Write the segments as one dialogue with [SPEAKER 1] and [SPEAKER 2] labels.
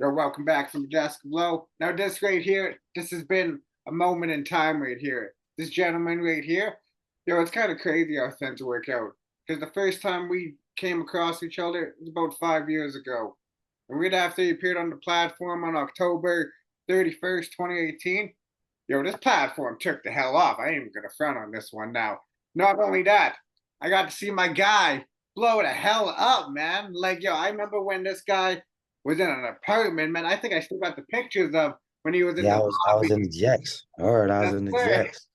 [SPEAKER 1] You're welcome back from Desk Below. Now, this right here, this has been a moment in time right here. This gentleman right here, it's kind of crazy how things work out. Because the first time we came across each other was about 5 years ago. And right after he appeared on the platform on October 31st, 2018, this platform took the hell off. I ain't even gonna front on this one now. Not only that, I got to see my guy blow the hell up, man. Like, I remember when this guy was in an apartment, man. I think I still got the pictures of when he was in
[SPEAKER 2] Yeah,
[SPEAKER 1] the
[SPEAKER 2] I was in
[SPEAKER 1] lobby.
[SPEAKER 2] the Jacks. All right, I was
[SPEAKER 1] That's
[SPEAKER 2] in the
[SPEAKER 1] where,
[SPEAKER 2] Jacks.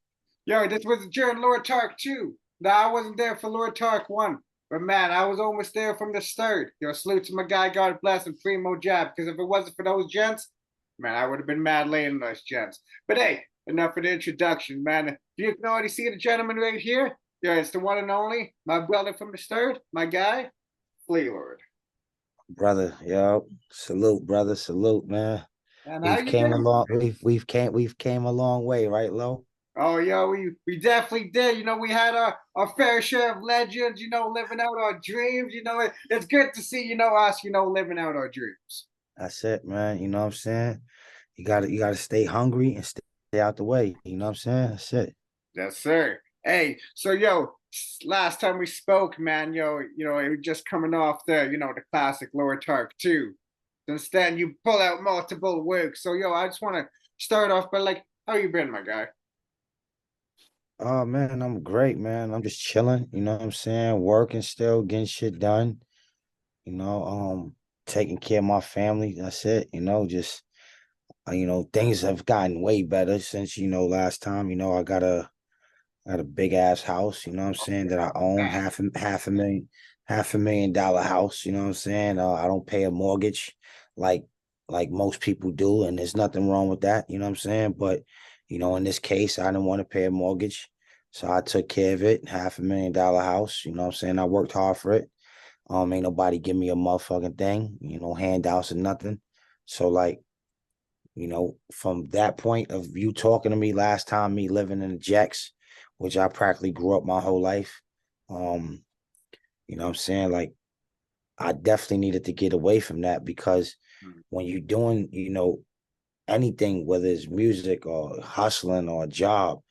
[SPEAKER 1] this was during Lord Tark 2. Now, I wasn't there for Lord Tark 1. But man, I was almost there from the start. Salute to my guy, God bless him, Primo Jab. Because if it wasn't for those gents, man, I would have been mad laying those gents. But hey, enough of the introduction, man. You can already see the gentleman right here. It's the one and only, my brother from the start, my guy, Flea Lord.
[SPEAKER 2] Brother, yo, salute, brother, salute, man.
[SPEAKER 1] And how
[SPEAKER 2] We've
[SPEAKER 1] you
[SPEAKER 2] came
[SPEAKER 1] been?
[SPEAKER 2] along, we've came a long way, right, Lo?
[SPEAKER 1] Oh, we definitely did. We had our fair share of legends, living out our dreams. It's good to see, us, living out our dreams.
[SPEAKER 2] That's it, man. You know what I'm saying? You gotta stay hungry and stay out the way. You know what I'm saying? That's it.
[SPEAKER 1] Yes, sir. Hey, so last time we spoke, man, it was just coming off the classic Lower Tark 2. Since then, you pull out multiple works. So, I just want to start off by like, how you been, my guy?
[SPEAKER 2] Oh man, I'm great, man. I'm just chilling, you know what I'm saying? Working still, getting shit done, you know, taking care of my family. That's it, just things have gotten way better since, last time. I got a big ass house, you know what I'm saying, that I own half a million dollar house, you know what I'm saying? I don't pay a mortgage like like most people do, and there's nothing wrong with that, you know what I'm saying? But in this case, I didn't want to pay a mortgage. So I took care of it, $500,000 house, you know what I'm saying? I worked hard for it. Ain't nobody give me a motherfucking thing, handouts or nothing. So like, from that point of you talking to me last time, me living in the Jacks, which I practically grew up my whole life. Um, you know what I'm saying? Like, I definitely needed to get away from that because when you're doing, anything, whether it's music or hustling or a job,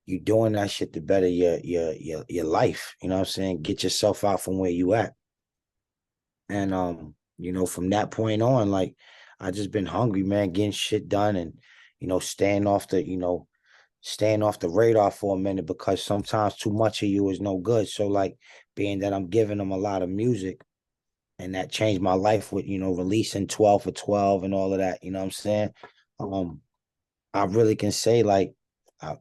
[SPEAKER 2] you're doing that shit to better your life. You know what I'm saying? Get yourself out from where you at. And from that point on, like I just been hungry, man, getting shit done and staying off the radar for a minute because sometimes too much of you is no good. So like being that I'm giving them a lot of music and that changed my life with, releasing 12 for 12 and all of that, you know what I'm saying? Um, I really can say like I,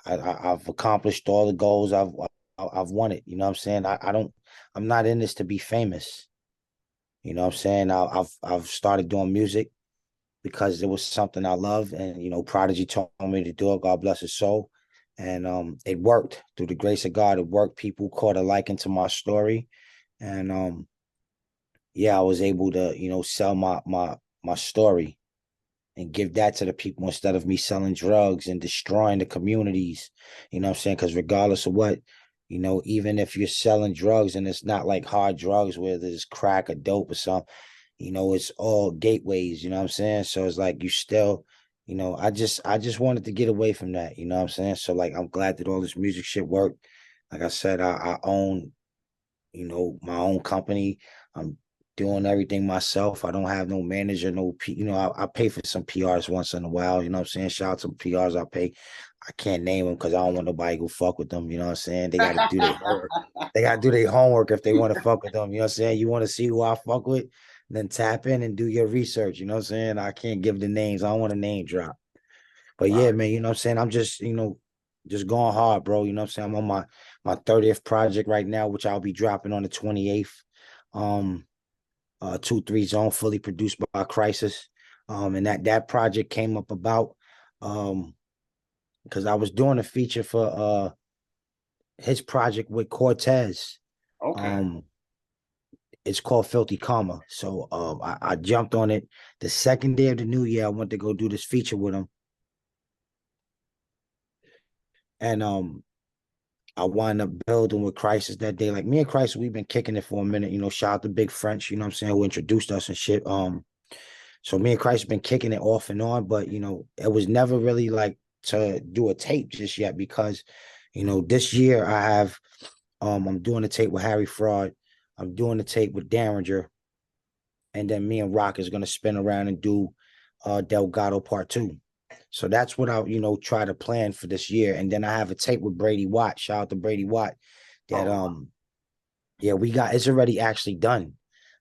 [SPEAKER 2] I've accomplished all the goals I've wanted, you know what I'm saying? I'm not in this to be famous. You know what I'm saying? I've started doing music because it was something I love, and Prodigy told me to do it. God bless his soul, and it worked through the grace of God. It worked. People caught a liking to my story, and yeah, I was able to sell my story and give that to the people instead of me selling drugs and destroying the communities. You know what I'm saying? Because regardless of what, even if you're selling drugs and it's not like hard drugs where there's crack or dope or something, it's all gateways, you know what I'm saying? So it's like you still, I just wanted to get away from that, you know what I'm saying? So like I'm glad that all this music shit worked. Like I said, I own my own company. I'm doing everything myself. I don't have no manager, no I pay for some PRs once in a while, you know what I'm saying? Shout out to PRs I pay. I can't name them because I don't want nobody to go fuck with them, you know what I'm saying? They gotta do their homework. They gotta do their homework if they want to fuck with them, you know what I'm saying? You want to see who I fuck with, then tap in and do your research, you know what I'm saying? I can't give the names. I don't want to name drop. But
[SPEAKER 1] Wow.
[SPEAKER 2] yeah, man, you know what I'm saying? I'm just, just going hard, bro. You know what I'm saying? I'm on my 30th project right now, which I'll be dropping on the 28th. 2-3 Zone, fully produced by Crisis. And that project came up about because I was doing a feature for his project with Cortez.
[SPEAKER 1] Okay.
[SPEAKER 2] Um, it's called Filthy Karma. So I jumped on it the second day of the new year. I went to go do this feature with him. And I wind up building with Crisis that day. Like me and Crisis, we've been kicking it for a minute. Shout out to Big French, you know what I'm saying, who introduced us and shit. So me and Christ been kicking it off and on, but you know, it was never really like to do a tape just yet because, you know, this year I have I'm doing a tape with Harry Fraud, I'm doing a tape with Derringer, and then me and Rock is gonna spin around and do Delgado Part 2. So that's what I, you know, try to plan for this year. And then I have a tape with Brady Watt. Shout out to Brady Watt. That
[SPEAKER 1] Oh,
[SPEAKER 2] yeah, we got it's already actually done.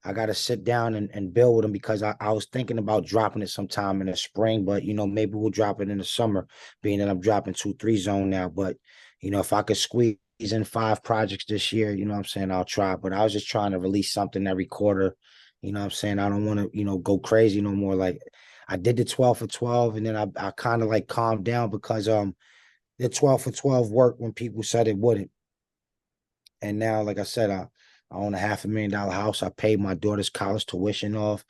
[SPEAKER 2] I gotta sit down and build with him because I was thinking about dropping it sometime in the spring, but you know, maybe we'll drop it in the summer, being that I'm dropping 2-3 zone now. But you know, if I could squeeze in 5 projects this year, you know what I'm saying, I'll try. But I was just trying to release something every quarter. You know what I'm saying? I don't want to, you know, go crazy no more. Like I did the 12 for 12, and then I kind of like calmed down because the 12 for 12 worked when people said it wouldn't. And now, like I said, I own a $500,000 house. I paid my daughter's college tuition off.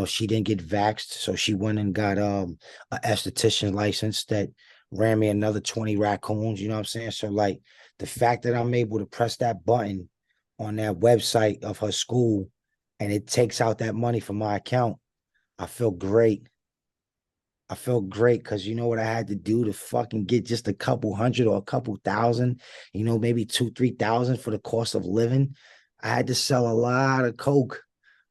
[SPEAKER 2] She didn't get vaxxed, so she went and got a esthetician license that ran me another 20 raccoons. You know what I'm saying? So like the fact that I'm able to press that button on that website of her school and it takes out that money from my account, I feel great. I felt great because you know what I had to do to fucking get just a couple hundred or a couple thousand, you know, maybe 2-3 thousand for the cost of living. I had to sell a lot of coke.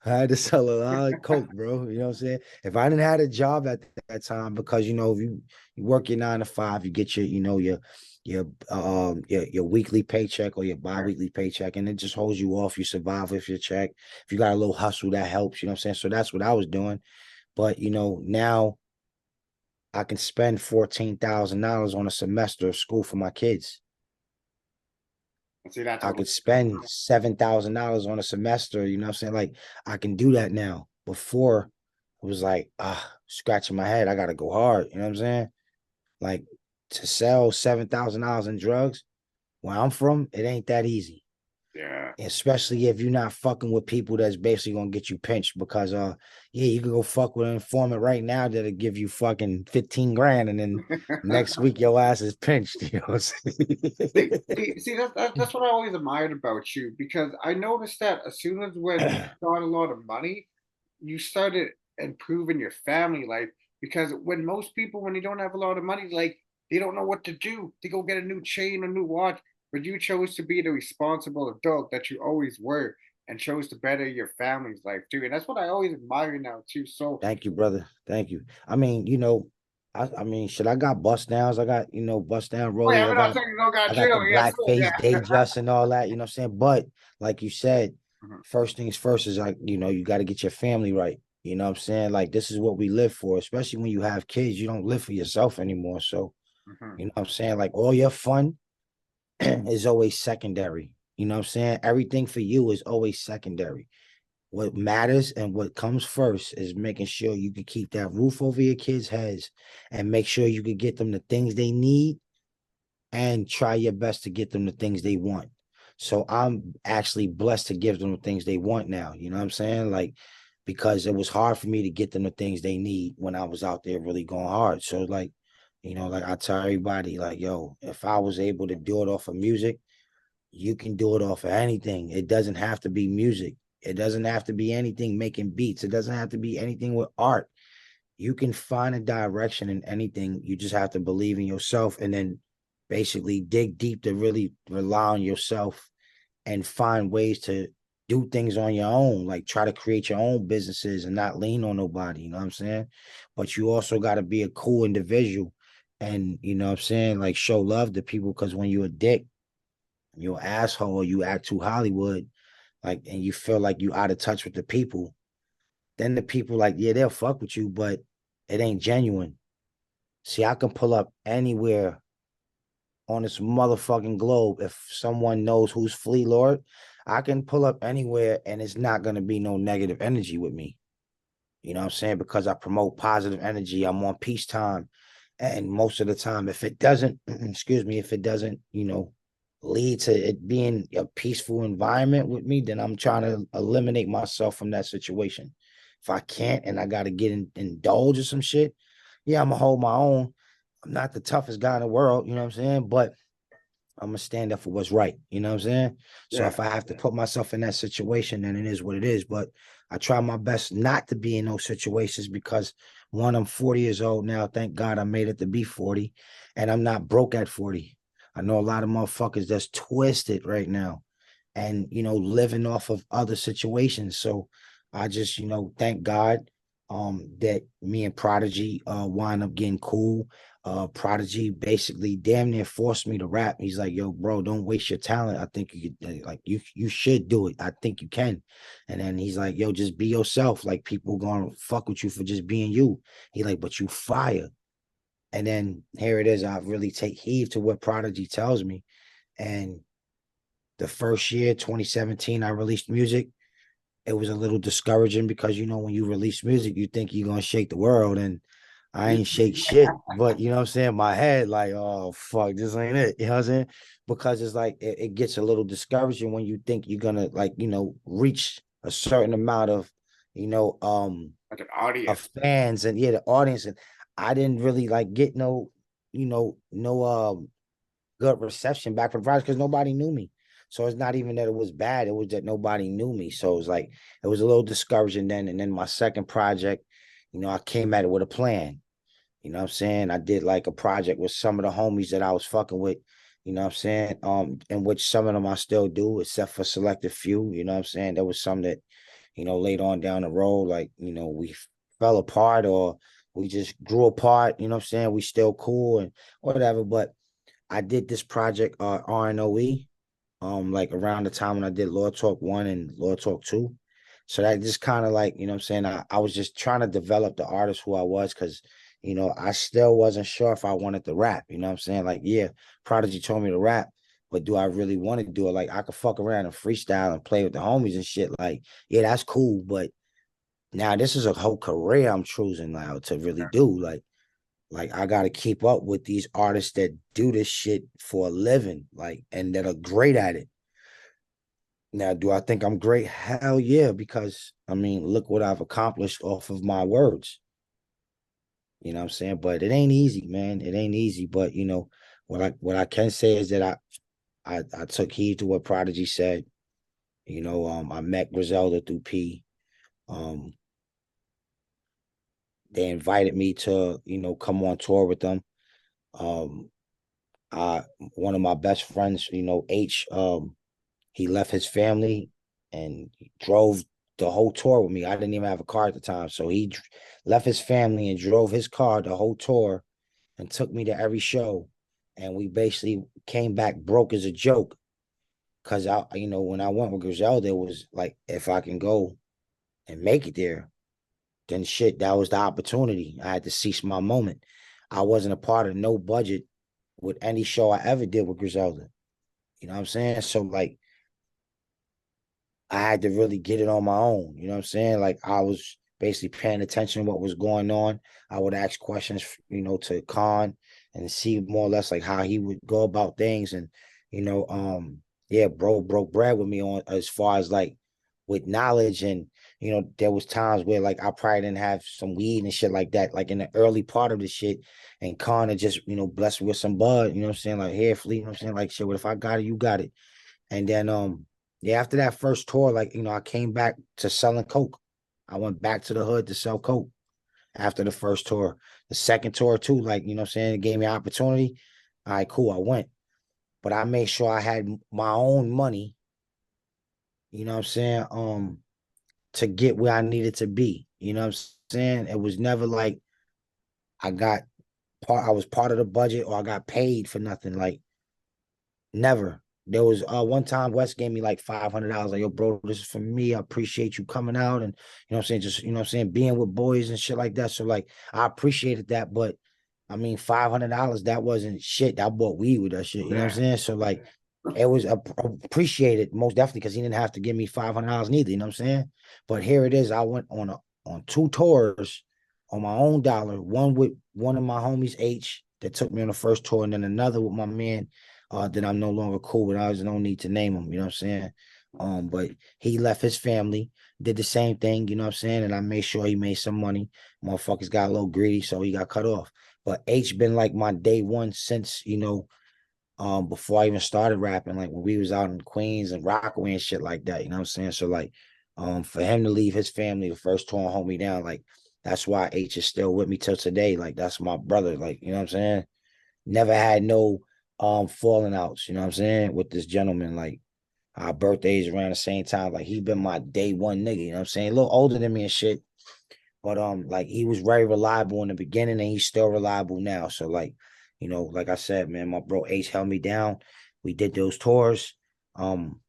[SPEAKER 2] I had to sell a lot of coke, bro. You know what I'm saying? If I didn't have a job at that time, because you know, if you work your 9 to 5, you get your, you know, your weekly paycheck or your bi-weekly paycheck, and it just holds you off. You survive with your check. If you got a little hustle, that helps, you know what I'm saying? So that's what I was doing. But you know, now I can spend $14,000 on a semester of school for my kids.
[SPEAKER 1] see, that's
[SPEAKER 2] I
[SPEAKER 1] what.
[SPEAKER 2] could spend $7,000 on a semester. You know what I'm saying? Like I can do that now. Before it was like, scratching my head. I gotta go hard. You know what I'm saying? Like to sell $7,000 in drugs where I'm from, it ain't that easy.
[SPEAKER 1] Yeah.
[SPEAKER 2] Especially if you're not fucking with people that's basically gonna get you pinched because yeah, you can go fuck with an informant right now that'll give you fucking 15 grand and then next week your ass is pinched. You know what I'm saying?
[SPEAKER 1] That's what I always admired about you because I noticed that as soon as when you got a lot of money, you started improving your family life. Because when most people, when they don't have a lot of money, like they don't know what to do, they go get a new chain, a new watch. But you chose to be the responsible adult that you always were, and chose to better your family's life too. And that's what I always admire now too. So,
[SPEAKER 2] Thank you, brother. Thank you. I mean, you know, I mean, shit, I got bust downs. I got, you know, bust down
[SPEAKER 1] oh yeah,
[SPEAKER 2] rollies.
[SPEAKER 1] I'm not saying you don't
[SPEAKER 2] I
[SPEAKER 1] got
[SPEAKER 2] got the
[SPEAKER 1] jail. Yes,
[SPEAKER 2] black face
[SPEAKER 1] yeah.
[SPEAKER 2] day dress and all that, you know what I'm saying? But like you said,
[SPEAKER 1] Mhm,
[SPEAKER 2] first things first is like, you know, you got to get your family right. You know what I'm saying? Like this is what we live for, especially when you have kids, you don't live for yourself anymore. So,
[SPEAKER 1] mhm.
[SPEAKER 2] you know what I'm saying? Like all your fun is always secondary. You know what I'm saying? Everything for you is always secondary. What matters and what comes first is making sure you can keep that roof over your kids' heads and make sure you can get them the things they need and try your best to get them the things they want. So I'm actually blessed to give them the things they want now. You know what I'm saying? Like, because it was hard for me to get them the things they need when I was out there really going hard. So, like, you know, like I tell everybody, like, yo, if I was able to do it off of music, you can do it off of anything. It doesn't have to be music. It doesn't have to be anything making beats. It doesn't have to be anything with art. You can find a direction in anything. You just have to believe in yourself and then basically dig deep to really rely on yourself and find ways to do things on your own. Like try to create your own businesses and not lean on nobody. You know what I'm saying? But you also got to be a cool individual and, you know what I'm saying? Like show love to people because when you're a dick, you're an asshole, or you act too Hollywood, like, and you feel like you out of touch with the people, then the people like, yeah, they'll fuck with you, but it ain't genuine. See, I can pull up anywhere on this motherfucking globe. If someone knows who's Flea Lord, I can pull up anywhere and it's not gonna be no negative energy with me. You know what I'm saying? Because I promote positive energy. I'm on peacetime. And most of the time, if it doesn't, excuse me, if it doesn't, you know, lead to it being a peaceful environment with me, then I'm trying to eliminate myself from that situation. If I can't and I got to indulge in some shit, yeah, I'm gonna hold my own. I'm not the toughest guy in the world, you know what I'm saying? But I'm gonna stand up for what's right. You know what I'm saying? So
[SPEAKER 1] Yeah.
[SPEAKER 2] if I have to put myself in that situation, then it is what it is. But I try my best not to be in those situations because one, I'm 40 years old now. Thank God I made it to be 40, and I'm not broke at 40. I know a lot of motherfuckers that's twisted right now and, living off of other situations. So I just, thank God that me and Prodigy wind up getting cool. Prodigy basically damn near forced me to rap. He's like, yo, bro, don't waste your talent. I think you could, like, you should do it. I think you can. And then he's like, yo, just be yourself. Like, people gonna fuck with you for just being you. He like, but you fire. And then here it is. I really take heed to what Prodigy tells me. And the first year, 2017, I released music. It was a little discouraging because, when you release music, you think you're gonna shake the world, and I ain't shake shit. But you know what I'm saying? My head, like, oh fuck, this ain't it. You know what I'm saying? Because it's like it gets a little discouraging when you think you're gonna, like, reach a certain amount of,
[SPEAKER 1] Like an
[SPEAKER 2] of
[SPEAKER 1] audience.
[SPEAKER 2] fans, and yeah, the audience. And I didn't really like get no, no good reception back from the project because nobody knew me. So it's not even that it was bad, it was that nobody knew me. So it was like, it was a little discouraging then. And then my second project, I came at it with a plan. You know what I'm saying? I did like a project with some of the homies that I was fucking with, you know what I'm saying? In which some of them I still do, except for selected few, you know what I'm saying? There was some that, later on down the road, like, we fell apart, or we just grew apart, you know what I'm saying? We still cool and whatever. But I did this project, RNOE, like around the time when I did Lord Talk 1 and Lord Talk 2. So that just kind of, like, you know what I'm saying? I was just trying to develop the artist who I was, because, I still wasn't sure if I wanted to rap. You know what I'm saying? Like, yeah, Prodigy told me to rap, but do I really want to do it? Like, I could fuck around and freestyle and play with the homies and shit. Like, yeah, that's cool. But now this is a whole career I'm choosing now to really do. Like, I gotta keep up with these artists that do this shit for a living, like, and that are great at it. Now, do I think I'm great? Hell yeah, because I mean, look what I've accomplished off of my words. You know what I'm saying? But it ain't easy, man. It ain't easy. But what I can say is that I took heed to what Prodigy said. I met Griselda through P. Um, they invited me to, come on tour with them. Um, I One of my best friends, H, he left his family and drove the whole tour with me. I didn't even have a car at the time. So he left his family and drove his car the whole tour and took me to every show. And we basically came back broke as a joke. Cause when I went with Griselda, it was like, if I can go and make it there, then shit, that was the opportunity. I had to seize my moment. I wasn't a part of no budget with any show I ever did with Griselda. You know what I'm saying? So, like, I had to really get it on my own. You know what I'm saying? Like, I was basically paying attention to what was going on. I would ask questions, to Khan, and see more or less like how he would go about things. And, yeah, bro broke bread with me on, as far as like, with knowledge. And, there was times where, like, I probably didn't have some weed and shit like that, like in the early part of the shit. And Khan had just, blessed me with some bud, you know what I'm saying? Like, here, Fleet, you know what I'm saying? Like, shit, what if I got it, you got it. And then yeah, after that first tour, like, I came back to selling coke. I went back to the hood to sell coke after the first tour. The second tour too, like, you know what I'm saying, it gave me an opportunity. All right, cool, I went. But I made sure I had my own money, you know what I'm saying, to get where I needed to be. You know what I'm saying? It was never like I was part of the budget, or I got paid for nothing. Like, never. There was one time West gave me like $500. Like, yo, bro, this is for me. I appreciate you coming out, and, what I'm saying, just, what I'm saying, being with boys and shit like that. So, like, I appreciated that. But I mean, $500, that wasn't shit. I bought weed with that shit. You know what I'm saying? So, like, it was appreciated most definitely, because he didn't have to give me $500 neither. You know what I'm saying? But here it is. I went on two tours on my own dollar. One with one of my homies, H, that took me on the first tour, and then another with my man that I'm no longer cool with. I was no need to name him, you know what I'm saying? But he left his family, did the same thing, you know what I'm saying? And I made sure he made some money. Motherfuckers got a little greedy, so he got cut off. But H been like my day one since, before I even started rapping, like when we was out in Queens and Rockaway and shit like that, you know what I'm saying? So, like, For him to leave his family the first tour and hold me down, like that's why H is still with me till today. Like that's my brother. Like, you know what I'm saying? Never had no falling outs, you know what I'm saying, with this gentleman. Like our birthdays around the same time. Like he been my day one nigga, you know what I'm saying? A little older than me and shit. But like he was very reliable in the beginning and he's still reliable now. So like, you know, like I said, man, my bro Ace held me down. We did those tours. Um,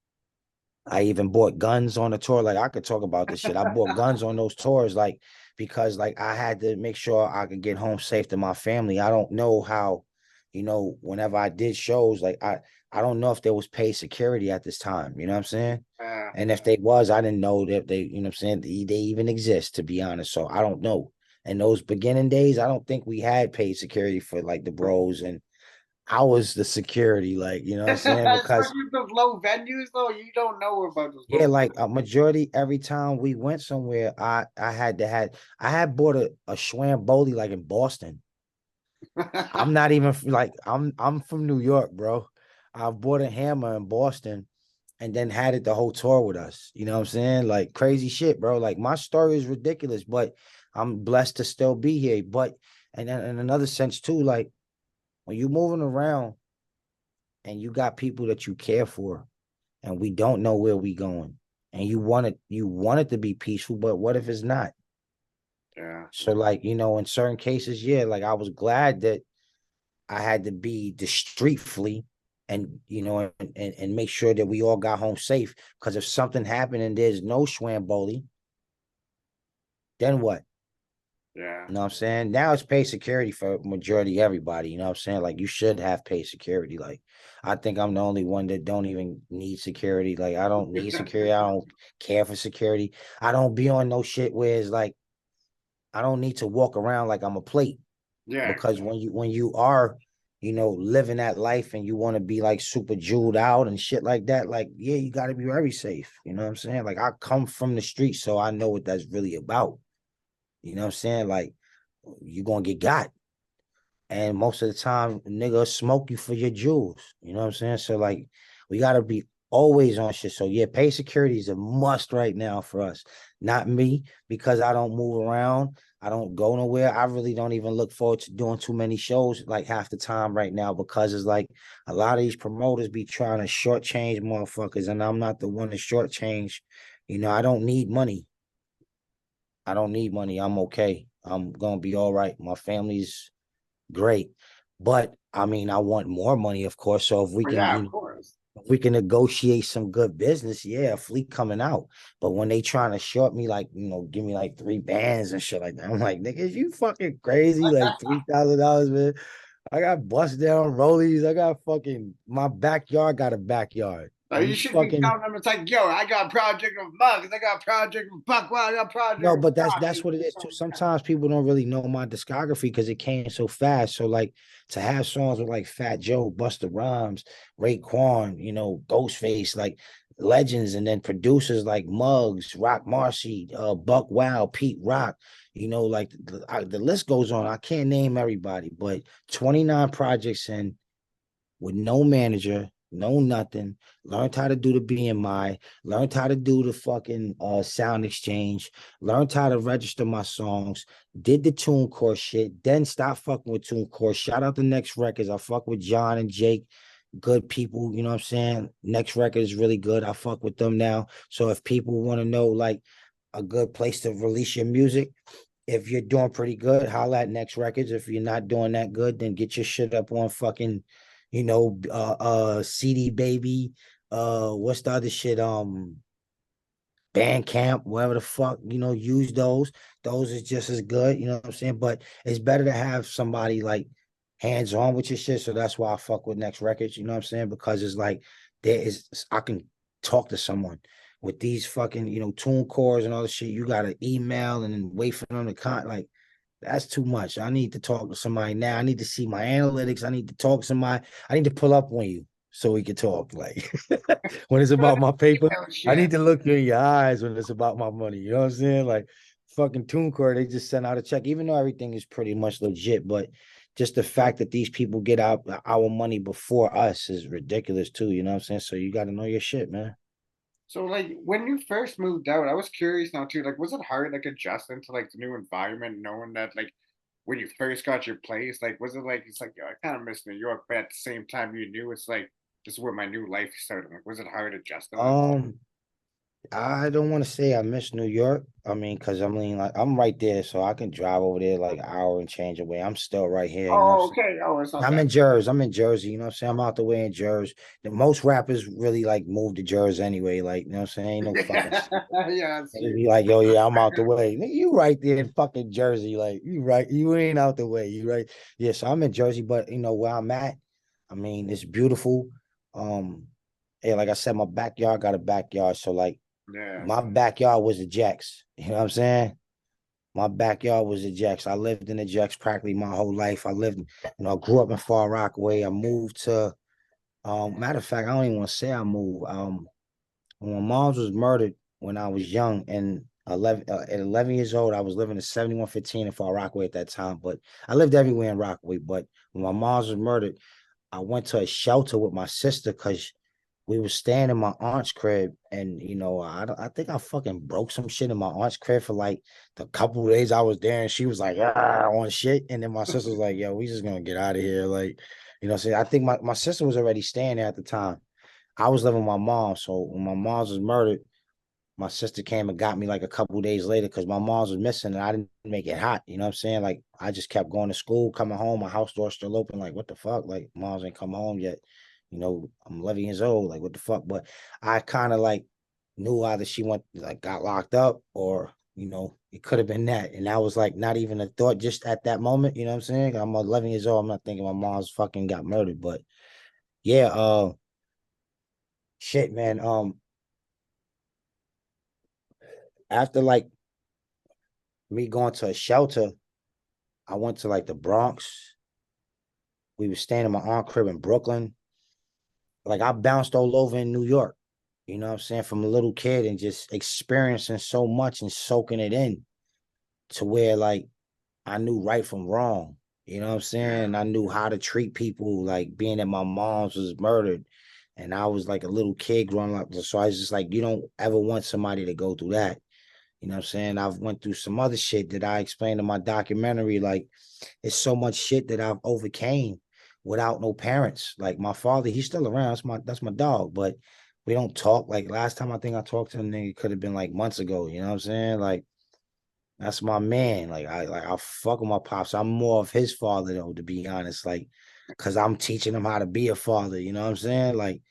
[SPEAKER 2] I even bought guns on the tour. Like I could talk about this shit. I bought guns on those tours, like because like I had to make sure I could get home safe to my family. I don't know how, you know, whenever I did shows, like I don't know if there was paid security at this time. You know what I'm saying?
[SPEAKER 1] Uh,
[SPEAKER 2] And if they was, I didn't know that they, you know what I'm saying, they even exist, to be honest. So I don't know. In those beginning days, I don't think we had paid security for like the bros, and I was the security, like, you know what I'm saying? Because
[SPEAKER 1] especially with those low venues, though, you don't know about those
[SPEAKER 2] yeah,
[SPEAKER 1] low.
[SPEAKER 2] like a majority every time we went somewhere, I had bought a Schwamboli like in Boston. I'm not even like I'm from New York, bro. I bought a hammer in Boston and then had it the whole tour with us. You know what I'm saying? Like crazy shit, bro. Like my story is ridiculous, but I'm blessed to still be here. But and then in another sense too, like when you're moving around and you got people that you care for, and we don't know where we going, and you want it to be peaceful, but what if it's not?
[SPEAKER 1] Yeah,
[SPEAKER 2] So like, you know, in certain cases, yeah, like I was glad that I had to be the street flea and, you know, and make sure that we all got home safe, because if something happened and there's no Schwamboli, then what?
[SPEAKER 1] yeah.
[SPEAKER 2] You know what I'm saying? Now it's paid security for majority everybody. You know what I'm saying? Like you should have paid security. Like I think I'm the only one that don't even need security. Like I don't need security. I don't care for security. I don't be on no shit where it's like I don't need to walk around like I'm a plate,
[SPEAKER 1] Yeah,
[SPEAKER 2] because when you are, you know, living that life and you want to be like super jeweled out and shit like that, like yeah, you got to be very safe. You know what I'm saying? Like I come from the street, so I know what that's really about. You know what I'm saying? Like you gonna get got. And most of the time, nigga smoke you for your jewels. You know what I'm saying? So like we gotta be always on shit. So yeah, pay security is a must right now for us. Not me, because I don't move around. I don't go nowhere. I really don't even look forward to doing too many shows like half the time right now, because it's like a lot of these promoters be trying to shortchange motherfuckers, and I'm not the one to shortchange. You know, I don't need money. I don't need money. I'm okay. I'm gonna be all right. My family's great. But I mean, I want more money, of course. So if we
[SPEAKER 1] oh,
[SPEAKER 2] can,
[SPEAKER 1] yeah, of
[SPEAKER 2] you know,
[SPEAKER 1] course.
[SPEAKER 2] if we can negotiate some good business, yeah, a fleet coming out. But when they trying to short me, like, you know, give me like 3 bands and shit like that, I'm like, nigga, is you fucking crazy? Like $3,000, man. I got bust down rollies. I got fucking my backyard got a backyard.
[SPEAKER 1] You
[SPEAKER 2] You
[SPEAKER 1] should be
[SPEAKER 2] fucking
[SPEAKER 1] telling them it's like, yo, I got Project of Mugs, I got Project of Buckwell, I got Project
[SPEAKER 2] no,
[SPEAKER 1] of
[SPEAKER 2] but that's
[SPEAKER 1] Rock.
[SPEAKER 2] what it is too. Sometimes people don't really know my discography because it came so fast. So like to have songs with like Fat Joe, Busta Rhymes, Raekwon, you know, Ghostface, like legends, and then producers like Muggs, Rock Marcy, Buck Wow, Pete Rock, you know, like the list goes on. I can't name everybody, but 29 projects in with no manager, no nothing, learned how to do the BMI, learned how to do the fucking sound exchange, learned how to register my songs, did the TuneCore shit, then stopped fucking with TuneCore. Shout out the Next Records. I fuck with John and Jake, good people, you know what I'm saying? Next Record is really good. I fuck with them now. So if people want to know like a good place to release your music, if you're doing pretty good, holla at Next Records. If you're not doing that good, then get your shit up on fucking, you know, CD Baby. What's the other shit? Bandcamp, whatever the fuck, you know, use those. Those is just as good, you know what I'm saying? But it's better to have somebody like hands on with your shit. So that's why I fuck with Next Records, you know what I'm saying? Because it's like I can talk to someone with these fucking, you know, tune cores and all the shit. You gotta email and then wait for them to like that's too much. I need to talk to somebody now. I need to see my analytics. I need to talk to somebody. I need to pull up on you so we can talk. Like when it's about my paper,
[SPEAKER 1] Oh,
[SPEAKER 2] I need
[SPEAKER 1] shit.
[SPEAKER 2] to look you in your eyes when it's about my money. You know what I'm saying? Like fucking TuneCore, they just send out a check, even though everything is pretty much legit. But just the fact that these people get our money before us is ridiculous too. You know what I'm saying? So you got to know your shit, man.
[SPEAKER 1] So like when you first moved out, I was curious now too. Like, was it hard like adjusting to like the new environment, knowing that like when you first got your place, like was it like it's like, "Yo, I kind of miss New York, but at the same time you knew it's like this is where my new life started. Like, was it hard adjusting at all?
[SPEAKER 2] Um, I don't want to say I miss New York. I mean, cause I mean, like I'm right there, so I can drive over there like an hour and change away. I'm still right here, you know what I'm
[SPEAKER 1] Oh,
[SPEAKER 2] saying?
[SPEAKER 1] okay. Oh, it's not
[SPEAKER 2] I'm
[SPEAKER 1] that.
[SPEAKER 2] in Jersey. I'm in Jersey. You know what I'm saying? I'm out the way in Jersey. The most rappers really like move to Jersey anyway. Like, you know what I'm saying? Ain't no fucking secret.
[SPEAKER 1] Yeah, that's
[SPEAKER 2] They
[SPEAKER 1] true.
[SPEAKER 2] be like, yo, yeah, I'm out the way. Nigga, you right there in fucking Jersey. Like, you right. You ain't out the way. You right. Yeah, so I'm in Jersey, but you know where I'm at. I mean, it's beautiful. Um, yeah, like I said, my backyard got a backyard. So like
[SPEAKER 1] Yeah.
[SPEAKER 2] my backyard was the Jacks. You know what I'm saying? My backyard was the Jacks. I lived in the Jacks practically my whole life. I lived, I grew up in Far Rockaway. I moved to, matter of fact, I don't even want to say I moved. When my mom was murdered when I was young and 11 years old, I was living in 7115 in Far Rockaway at that time. But I lived everywhere in Rockaway. But when my mom was murdered, I went to a shelter with my sister because we were staying in my aunt's crib, and I think I fucking broke some shit in my aunt's crib for like the couple of days I was there, and she was like on shit, and then my sister was like, "Yo, we just gonna get out of here," like, say I think my sister was already staying there at the time. I was living with my mom, so when my mom was murdered, my sister came and got me like a couple days later because my mom was missing and I didn't make it hot. You know what I'm saying? Like I just kept going to school, coming home, my house door still open. Like, what the fuck? Like, mom's ain't come home yet. I'm 11 years old. Like, what the fuck? But I kind of like knew either she went like got locked up or it could have been that. And that was like not even a thought just at that moment. You know what I'm saying? I'm 11 years old. I'm not thinking my mom's fucking got murdered. But yeah, shit, man. After like me going to a shelter, I went to like the Bronx. We were staying in my aunt crib in Brooklyn. Like I bounced all over in New York, you know what I'm saying, from a little kid and just experiencing so much and soaking it in to where like I knew right from wrong. You know what I'm
[SPEAKER 1] Yeah.
[SPEAKER 2] saying? I knew how to treat people, like being that my mom's was murdered. And I was like a little kid growing up. So I was just like, you don't ever want somebody to go through that. You know what I'm saying? I've went through some other shit that I explained in my documentary. Like it's so much shit that I've overcame without no parents. Like my father, he's still around. That's my dog, but we don't talk. Like last time I think I talked to him, nigga, could have been like months ago. You know what I'm saying? Like that's my man. I fuck with my pops. I'm more of his father though, to be honest. Like, cause I'm teaching him how to be a father. You know what I'm saying? Like,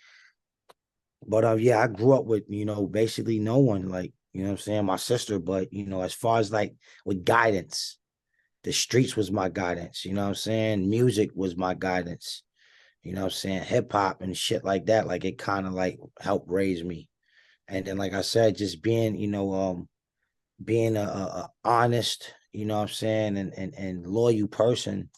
[SPEAKER 2] but yeah, I grew up with, basically no one, like, you know what I'm saying, my sister, but as far as like with guidance, the streets was my guidance, you know what I'm saying? Music was my guidance, you know what I'm saying? Hip hop and shit like that, like it kind of like helped raise me. And then like I said, just being, being a honest, you know what I'm saying, and loyal person,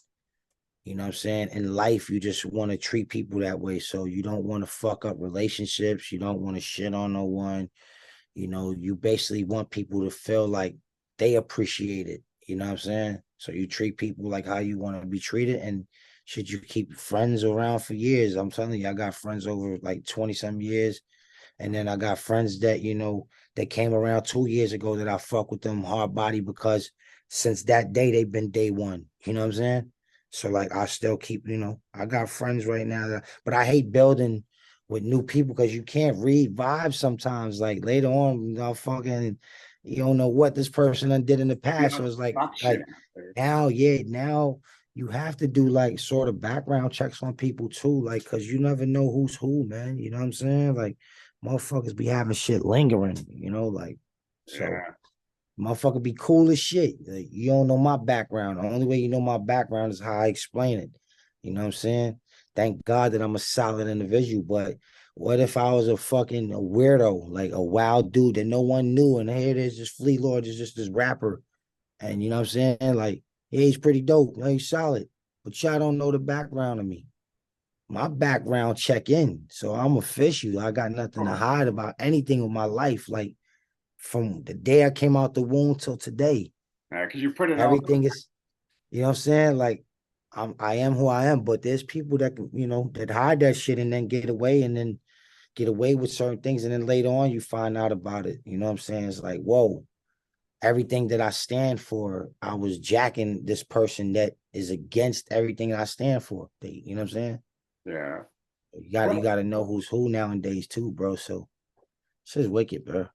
[SPEAKER 2] you know what I'm saying? In life, you just want to treat people that way. So you don't want to fuck up relationships. You don't want to shit on no one. You basically want people to feel like they appreciate it. You know what I'm saying? So you treat people like how you want to be treated. And should you keep friends around for years? I'm telling you, I got friends over like 20 some years. And then I got friends that, that came around 2 years ago that I fuck with them hard body because since that day, they've been day one. You know what I'm saying? So like I still keep, I got friends right now but I hate building with new people because you can't read vibes sometimes. Like later on, fucking you don't know what this person done did in the
[SPEAKER 1] You
[SPEAKER 2] past. So
[SPEAKER 1] know,
[SPEAKER 2] it's like
[SPEAKER 1] fuck shit
[SPEAKER 2] like
[SPEAKER 1] after.
[SPEAKER 2] now, yeah, now you have to do like sort of background checks on people too, like because you never know who's who, man. You know what I'm saying? Like motherfuckers be having shit lingering, like so.
[SPEAKER 1] Yeah.
[SPEAKER 2] Motherfucker be cool as shit. Like, you don't know my background. The only way you know my background is how I explain it. You know what I'm saying? Thank God that I'm a solid individual. But what if I was a weirdo, like a wild dude that no one knew, and here it is, this Flea Lord is just this rapper, and you know what I'm saying? Like, yeah, he's pretty dope. He's solid, but y'all don't know the background of me. My background check in, so I'm official. I got nothing to
[SPEAKER 1] Oh,
[SPEAKER 2] hide about anything with my life. Like from the day I came out the womb till today.
[SPEAKER 1] yeah, because you put it all.
[SPEAKER 2] Everything is, you know what I'm saying? Like I am who I am, but there's people that can, that hide that shit and then get away and then get away with certain things, and then later on you find out about it. You know what I'm saying? It's like, whoa, everything that I stand for, I was jacking this person that is against everything I stand for. You know what I'm saying?
[SPEAKER 1] Yeah.
[SPEAKER 2] You
[SPEAKER 1] What
[SPEAKER 2] gotta know who's who nowadays too, bro. So shit's wicked, bro.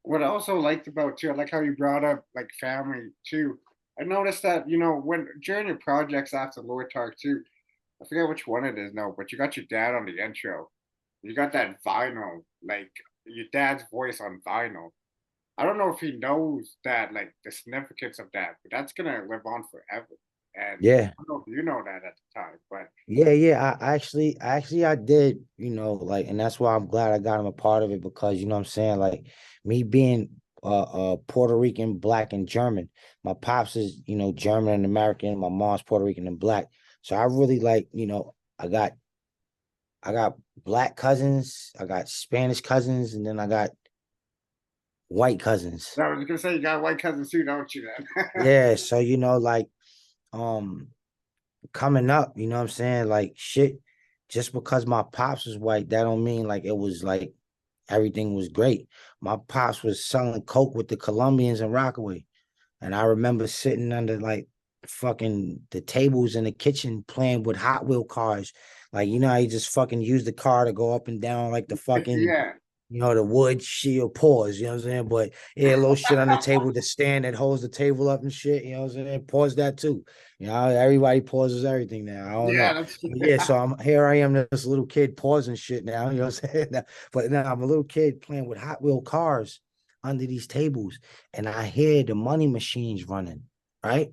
[SPEAKER 1] what I also liked about too, I like how you brought up like family too. I noticed that, when during your projects after Lord Talk too, I forget which one it is now, but you got your dad on the intro. You got that vinyl, like your dad's voice on vinyl. I don't know if he knows that, like the significance of that, but that's gonna live on forever. And
[SPEAKER 2] Yeah.
[SPEAKER 1] I don't know if you know that at the time, but
[SPEAKER 2] Yeah. I did, like, and that's why I'm glad I got him a part of it because you know what I'm saying, like me being Puerto Rican, black, and German. My pops is, German and American, my mom's Puerto Rican and black. So I really like, I got black cousins, I got Spanish cousins, and then I got white cousins.
[SPEAKER 1] I was gonna say you got white cousins too, don't you? Then
[SPEAKER 2] Yeah, so like um coming up, you know what I'm saying? Like shit, just because my pops was white, that don't mean like it was like everything was great. My pops was selling coke with the Colombians in Rockaway. And I remember sitting under like fucking the tables in the kitchen playing with Hot Wheel cars. Like, how you just fucking use the car to go up and down like the fucking
[SPEAKER 1] yeah,
[SPEAKER 2] the wood shield pause, you know what I'm saying? But yeah, a little shit on the table, the stand that holds the table up and shit, you know what I'm saying? Pause that too. Everybody pauses everything now. I don't
[SPEAKER 1] yeah,
[SPEAKER 2] know.
[SPEAKER 1] that's
[SPEAKER 2] But yeah, so I'm here I am, this little kid pausing shit now, you know what I'm saying? But now I'm a little kid playing with Hot Wheel cars under these tables, and I hear the money machines running, right?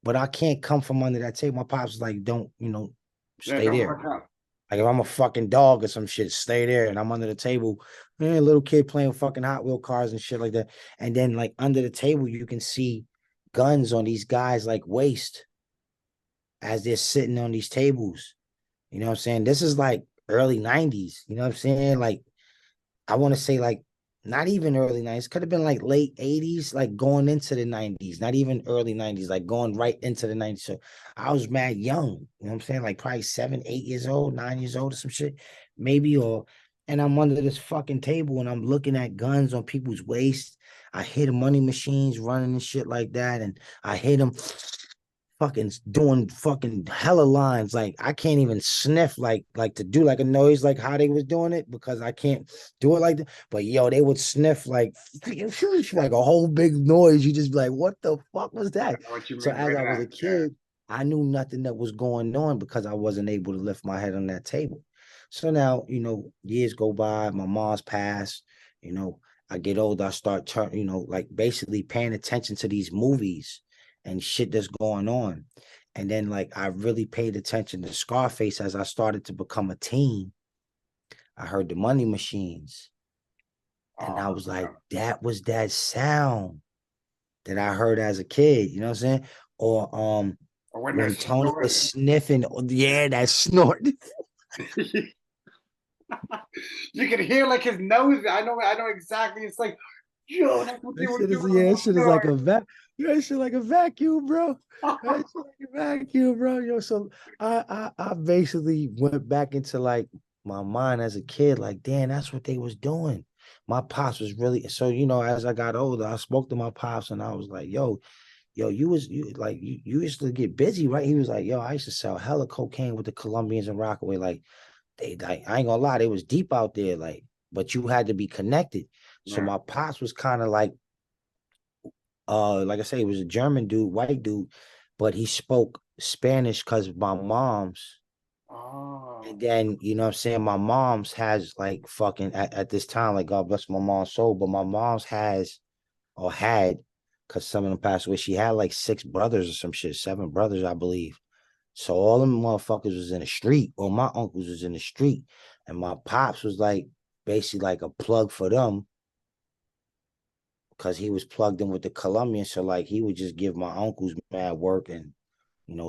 [SPEAKER 2] But I can't come from under that table. My pops is like, don't,
[SPEAKER 1] yeah.
[SPEAKER 2] stay
[SPEAKER 1] Don't
[SPEAKER 2] there.
[SPEAKER 1] fuck up.
[SPEAKER 2] Like if I'm a fucking dog or some shit, stay there. And I'm under the table, man, little kid playing fucking Hot Wheel cars and shit like that. And then like under the table, you can see guns on these guys like waist as they're sitting on these tables. You know what I'm saying? This is like early 90s. You know what I'm saying? Like I want to say like not even early 90s, could have been like late 80s, like going into the 90s, not even early 90s, like going right into the 90s. So I was mad young, you know what I'm saying? Like probably 7, 8 years old, 9 years old or some shit, maybe, and I'm under this fucking table and I'm looking at guns on people's waist. I hear the money machines running and shit like that. And I hear them fucking doing fucking hella lines. Like I can't even sniff like to do like a noise like how they was doing it because I can't do it like that. But yo, they would sniff like like a whole big noise. You just be like, what the fuck was
[SPEAKER 1] I
[SPEAKER 2] that?
[SPEAKER 1] know what you
[SPEAKER 2] So
[SPEAKER 1] mean by
[SPEAKER 2] as I was
[SPEAKER 1] that.
[SPEAKER 2] a kid, I knew nothing that was going on because I wasn't able to lift my head on that table. So now, years go by, my mom's passed, you know, I get older, I start turning, like basically paying attention to these movies and shit that's going on. And then like I really paid attention to Scarface as I started to become a teen. I heard the money machines. And I
[SPEAKER 1] Oh,
[SPEAKER 2] was like, that was that sound that I heard as a kid, you know what I'm saying? Or
[SPEAKER 1] or when they're
[SPEAKER 2] when Tony was
[SPEAKER 1] snorting.
[SPEAKER 2] sniffing, yeah, that snort.
[SPEAKER 1] You can hear like his nose. I know exactly. It's like, yo, that's what they
[SPEAKER 2] That
[SPEAKER 1] were
[SPEAKER 2] shit is,
[SPEAKER 1] doing
[SPEAKER 2] yeah,
[SPEAKER 1] on
[SPEAKER 2] that shit is like
[SPEAKER 1] the
[SPEAKER 2] a that shit like a vacuum, bro. That shit like a vacuum, bro. So I basically went back into like my mind as a kid, like, damn, that's what they was doing. My pops was really so as I got older, I spoke to my pops and I was like, yo, you used to get busy, right? He was like, yo, I used to sell hella cocaine with the Colombians in Rockaway. Like they like I ain't gonna lie, they was deep out there, like, but you had to be connected. So
[SPEAKER 1] Yeah.
[SPEAKER 2] my pops was kind of like I say, he was a German dude, white dude, but he spoke Spanish because my mom's.
[SPEAKER 1] Oh,
[SPEAKER 2] And then, you know what I'm saying? My mom's has like fucking at this time, like God bless my mom's soul, but my mom's has or had, because some of them passed away, she had like 6 brothers or some shit, 7 brothers, I believe. So all them motherfuckers was in the street, or my uncles was in the street. And my pops was like basically like a plug for them because he was plugged in with the Colombian. So like he would just give my uncles mad work and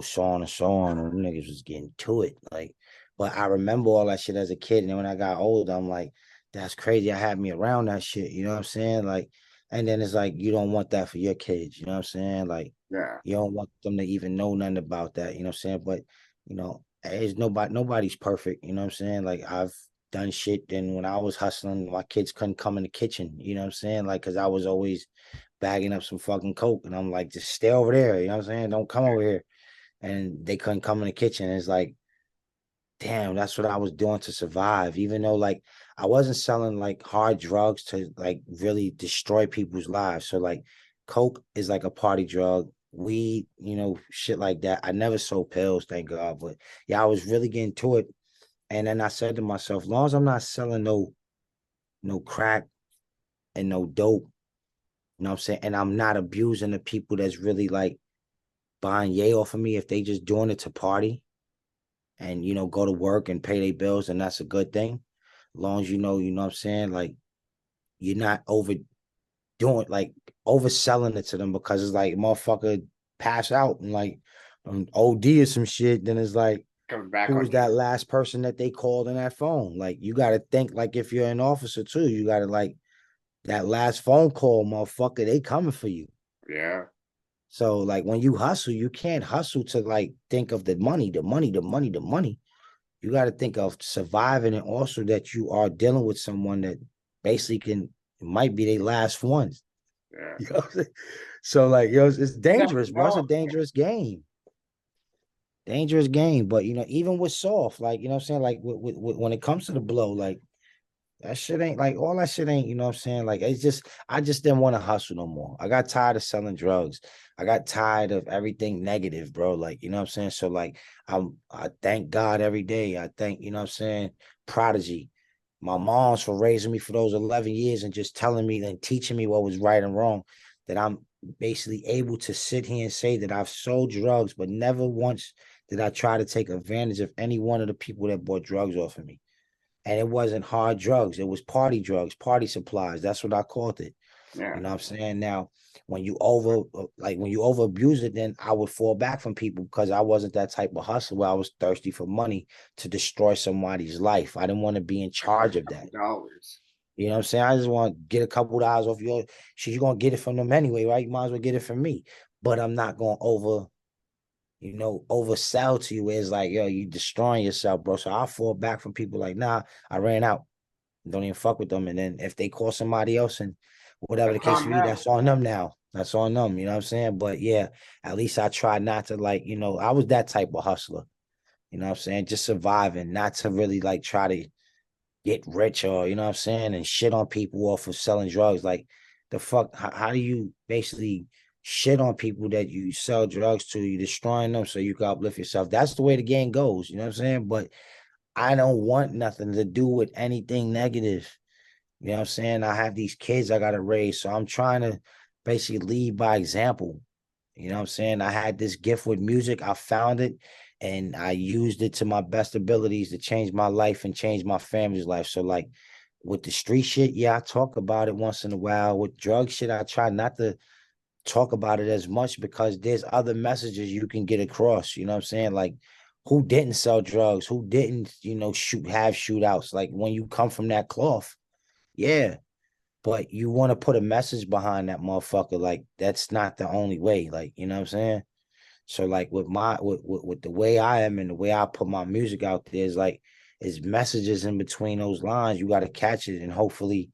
[SPEAKER 2] so on and so on. And them niggas was getting to it. Like, but I remember all that shit as a kid. And then when I got older, I'm like, that's crazy. I had me around that shit. You know what I'm saying? Like, and then it's like you don't want that for your kids. You know what I'm saying? Like,
[SPEAKER 1] yeah.
[SPEAKER 2] you don't want them to even know nothing about that. You know what I'm saying? But it's nobody's perfect. You know what I'm saying? Like done shit. Then when I was hustling, my kids couldn't come in the kitchen. You know what I'm saying? Like, cause I was always bagging up some fucking coke, and I'm like, just stay over there. You know what I'm saying? Don't come over here. And they couldn't come in the kitchen. It's like, damn, that's what I was doing to survive. Even though like I wasn't selling like hard drugs to like really destroy people's lives. So like coke is like a party drug, weed, shit like that. I never sold pills, thank God. But yeah, I was really getting to it. And then I said to myself, as long as I'm not selling no crack and no dope, you know what I'm saying? And I'm not abusing the people that's really like buying yay off of me if they just doing it to party and go to work and pay their bills, and that's a good thing. As long as you know what I'm saying, like you're not overdoing, like overselling it to them, because it's like motherfucker pass out and like OD or some shit, then it's like,
[SPEAKER 1] Coming back
[SPEAKER 2] who
[SPEAKER 1] on
[SPEAKER 2] was that last person that they called on that phone? Like you gotta think, like if you're an officer too, you gotta like that last phone call, motherfucker, they coming for you.
[SPEAKER 1] you. Yeah.
[SPEAKER 2] So like when you hustle, you can't hustle to like think of the money, the money, the money, the money. You got to think of surviving, and also that you are dealing with someone that basically might be their last ones.
[SPEAKER 1] Yeah.
[SPEAKER 2] You know what I'm saying? So like, it's
[SPEAKER 1] Never
[SPEAKER 2] dangerous, bro. It's a
[SPEAKER 1] know.
[SPEAKER 2] dangerous game. Dangerous game. But even with soft, like, you know what I'm saying? Like when it comes to the blow, like that shit ain't like all that shit ain't, you know what I'm saying? Like I just didn't want to hustle no more. I got tired of selling drugs. I got tired of everything negative, bro. Like, you know what I'm saying? So like I thank God every day. I thank, you know what I'm saying, Prodigy, my moms for raising me for those 11 years and just telling me and teaching me what was right and wrong. That I'm basically able to sit here and say that I've sold drugs, but never once did I try to take advantage of any one of the people that bought drugs off of me. And it wasn't hard drugs. It was party drugs, party supplies. That's what I called it.
[SPEAKER 1] Yeah.
[SPEAKER 2] You know what I'm saying? Now, when you over abuse it, then I would fall back from people because I wasn't that type of hustler where I was thirsty for money to destroy somebody's life. I didn't want to be in charge of that.
[SPEAKER 1] Dollars.
[SPEAKER 2] You know what I'm saying? I just want to get a couple of dollars off your shit. You're gonna get it from them anyway, right? You might as well get it from me. But I'm not gonna oversell to you where it's like, yo, you destroying yourself, bro. So I'll fall back from people like, nah, I ran out. Don't even fuck with them. And then if they call somebody else and whatever the
[SPEAKER 1] That's
[SPEAKER 2] case
[SPEAKER 1] on
[SPEAKER 2] may be,
[SPEAKER 1] them.
[SPEAKER 2] that's on them now. That's on them. You know what I'm saying? But yeah, at least I tried not to like, I was that type of hustler. You know what I'm saying? Just surviving, not to really like try to get rich or, you know what I'm saying, and shit on people off of selling drugs. Like the fuck, how do you basically shit on people that you sell drugs to? You destroying them so you can uplift yourself. That's the way the game goes. You know what I'm saying? But I don't want nothing to do with anything negative. You know what I'm saying? I have these kids I gotta raise. So I'm trying to basically lead by example. You know what I'm saying? I had this gift with music. I found it and I used it to my best abilities to change my life and change my family's life. So like with the street shit, yeah, I talk about it once in a while. With drug shit, I try not to talk about it as much because there's other messages you can get across. You know what I'm saying? Like who didn't sell drugs? Who didn't, have shootouts? Like when you come from that cloth, yeah. But you want to put a message behind that motherfucker. Like that's not the only way. Like, you know what I'm saying? So like with the way I am and the way I put my music out there is like is messages in between those lines. You got to catch it, and hopefully,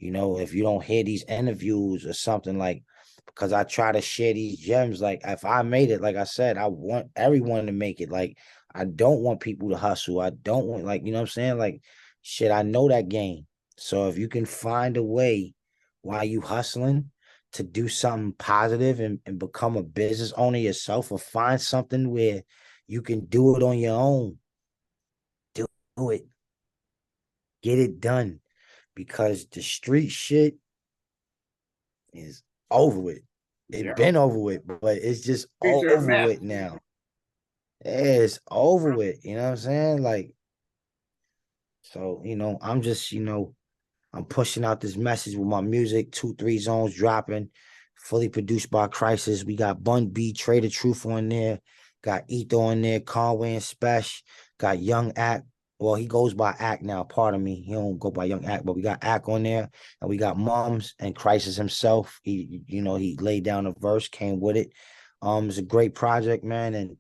[SPEAKER 2] if you don't hear these interviews or something, like because I try to share these gems. Like if I made it, like I said, I want everyone to make it. Like I don't want people to hustle. I don't want, like, you know what I'm saying? Like shit, I know that game. So if you can find a way while you hustling to do something positive and become a business owner yourself, or find something where you can do it on your own, do it, get it done, because the street shit is over with. It
[SPEAKER 1] Yeah.
[SPEAKER 2] been over with, but it's just
[SPEAKER 1] These are a
[SPEAKER 2] over
[SPEAKER 1] mess.
[SPEAKER 2] with now. Yeah, it's over with. You know what I'm saying? Like, so, I'm just, I'm pushing out this message with my music. 2-3 zones dropping, fully produced by Crisis. We got Bun B, Trader Truth on there. Got Etho on there, Conway and Spesh. Got Young Act. Well, he goes by Act now. Pardon me. He don't go by Young Act, but we got Act on there, and we got Mums and Crisis himself. He laid down a verse, came with it. It's a great project, man, and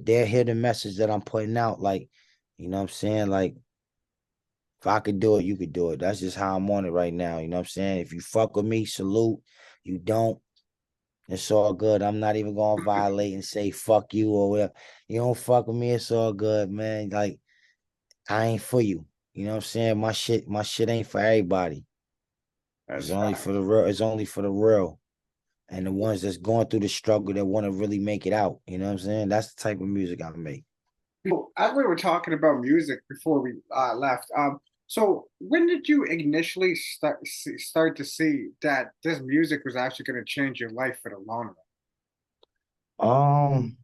[SPEAKER 2] they're hear the message that I'm putting out. Like, you know what I'm saying? Like, If I could do it, you could do it. That's just how I'm on it right now. You know what I'm saying? If you fuck with me, salute. You don't, it's all good. I'm not even gonna violate and say fuck you or whatever. You don't fuck with me, it's all good, man. Like I ain't for you. You know what I'm saying? My shit ain't for everybody. It's
[SPEAKER 1] That's
[SPEAKER 2] only for the real. It's only for the real. And the ones that's going through the struggle that want to really make it out. You know what I'm saying? That's the type of music I make.
[SPEAKER 1] well, as we were talking about music before we left, so when did you initially start to see that this music was actually going to change your life for the long run?
[SPEAKER 2] Um,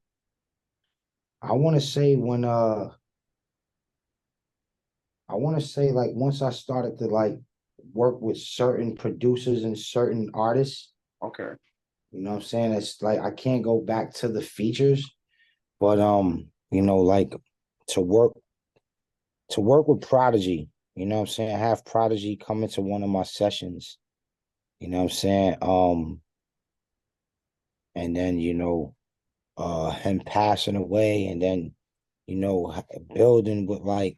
[SPEAKER 2] I want to say when I want to say like once I started to like work with certain producers and certain artists,
[SPEAKER 1] Okay.
[SPEAKER 2] you know what I'm saying? It's like I can't go back to the features, but like to work to work with Prodigy, you know what I'm saying? Have Prodigy come into one of my sessions, you know what I'm saying? And then him passing away, and then building with like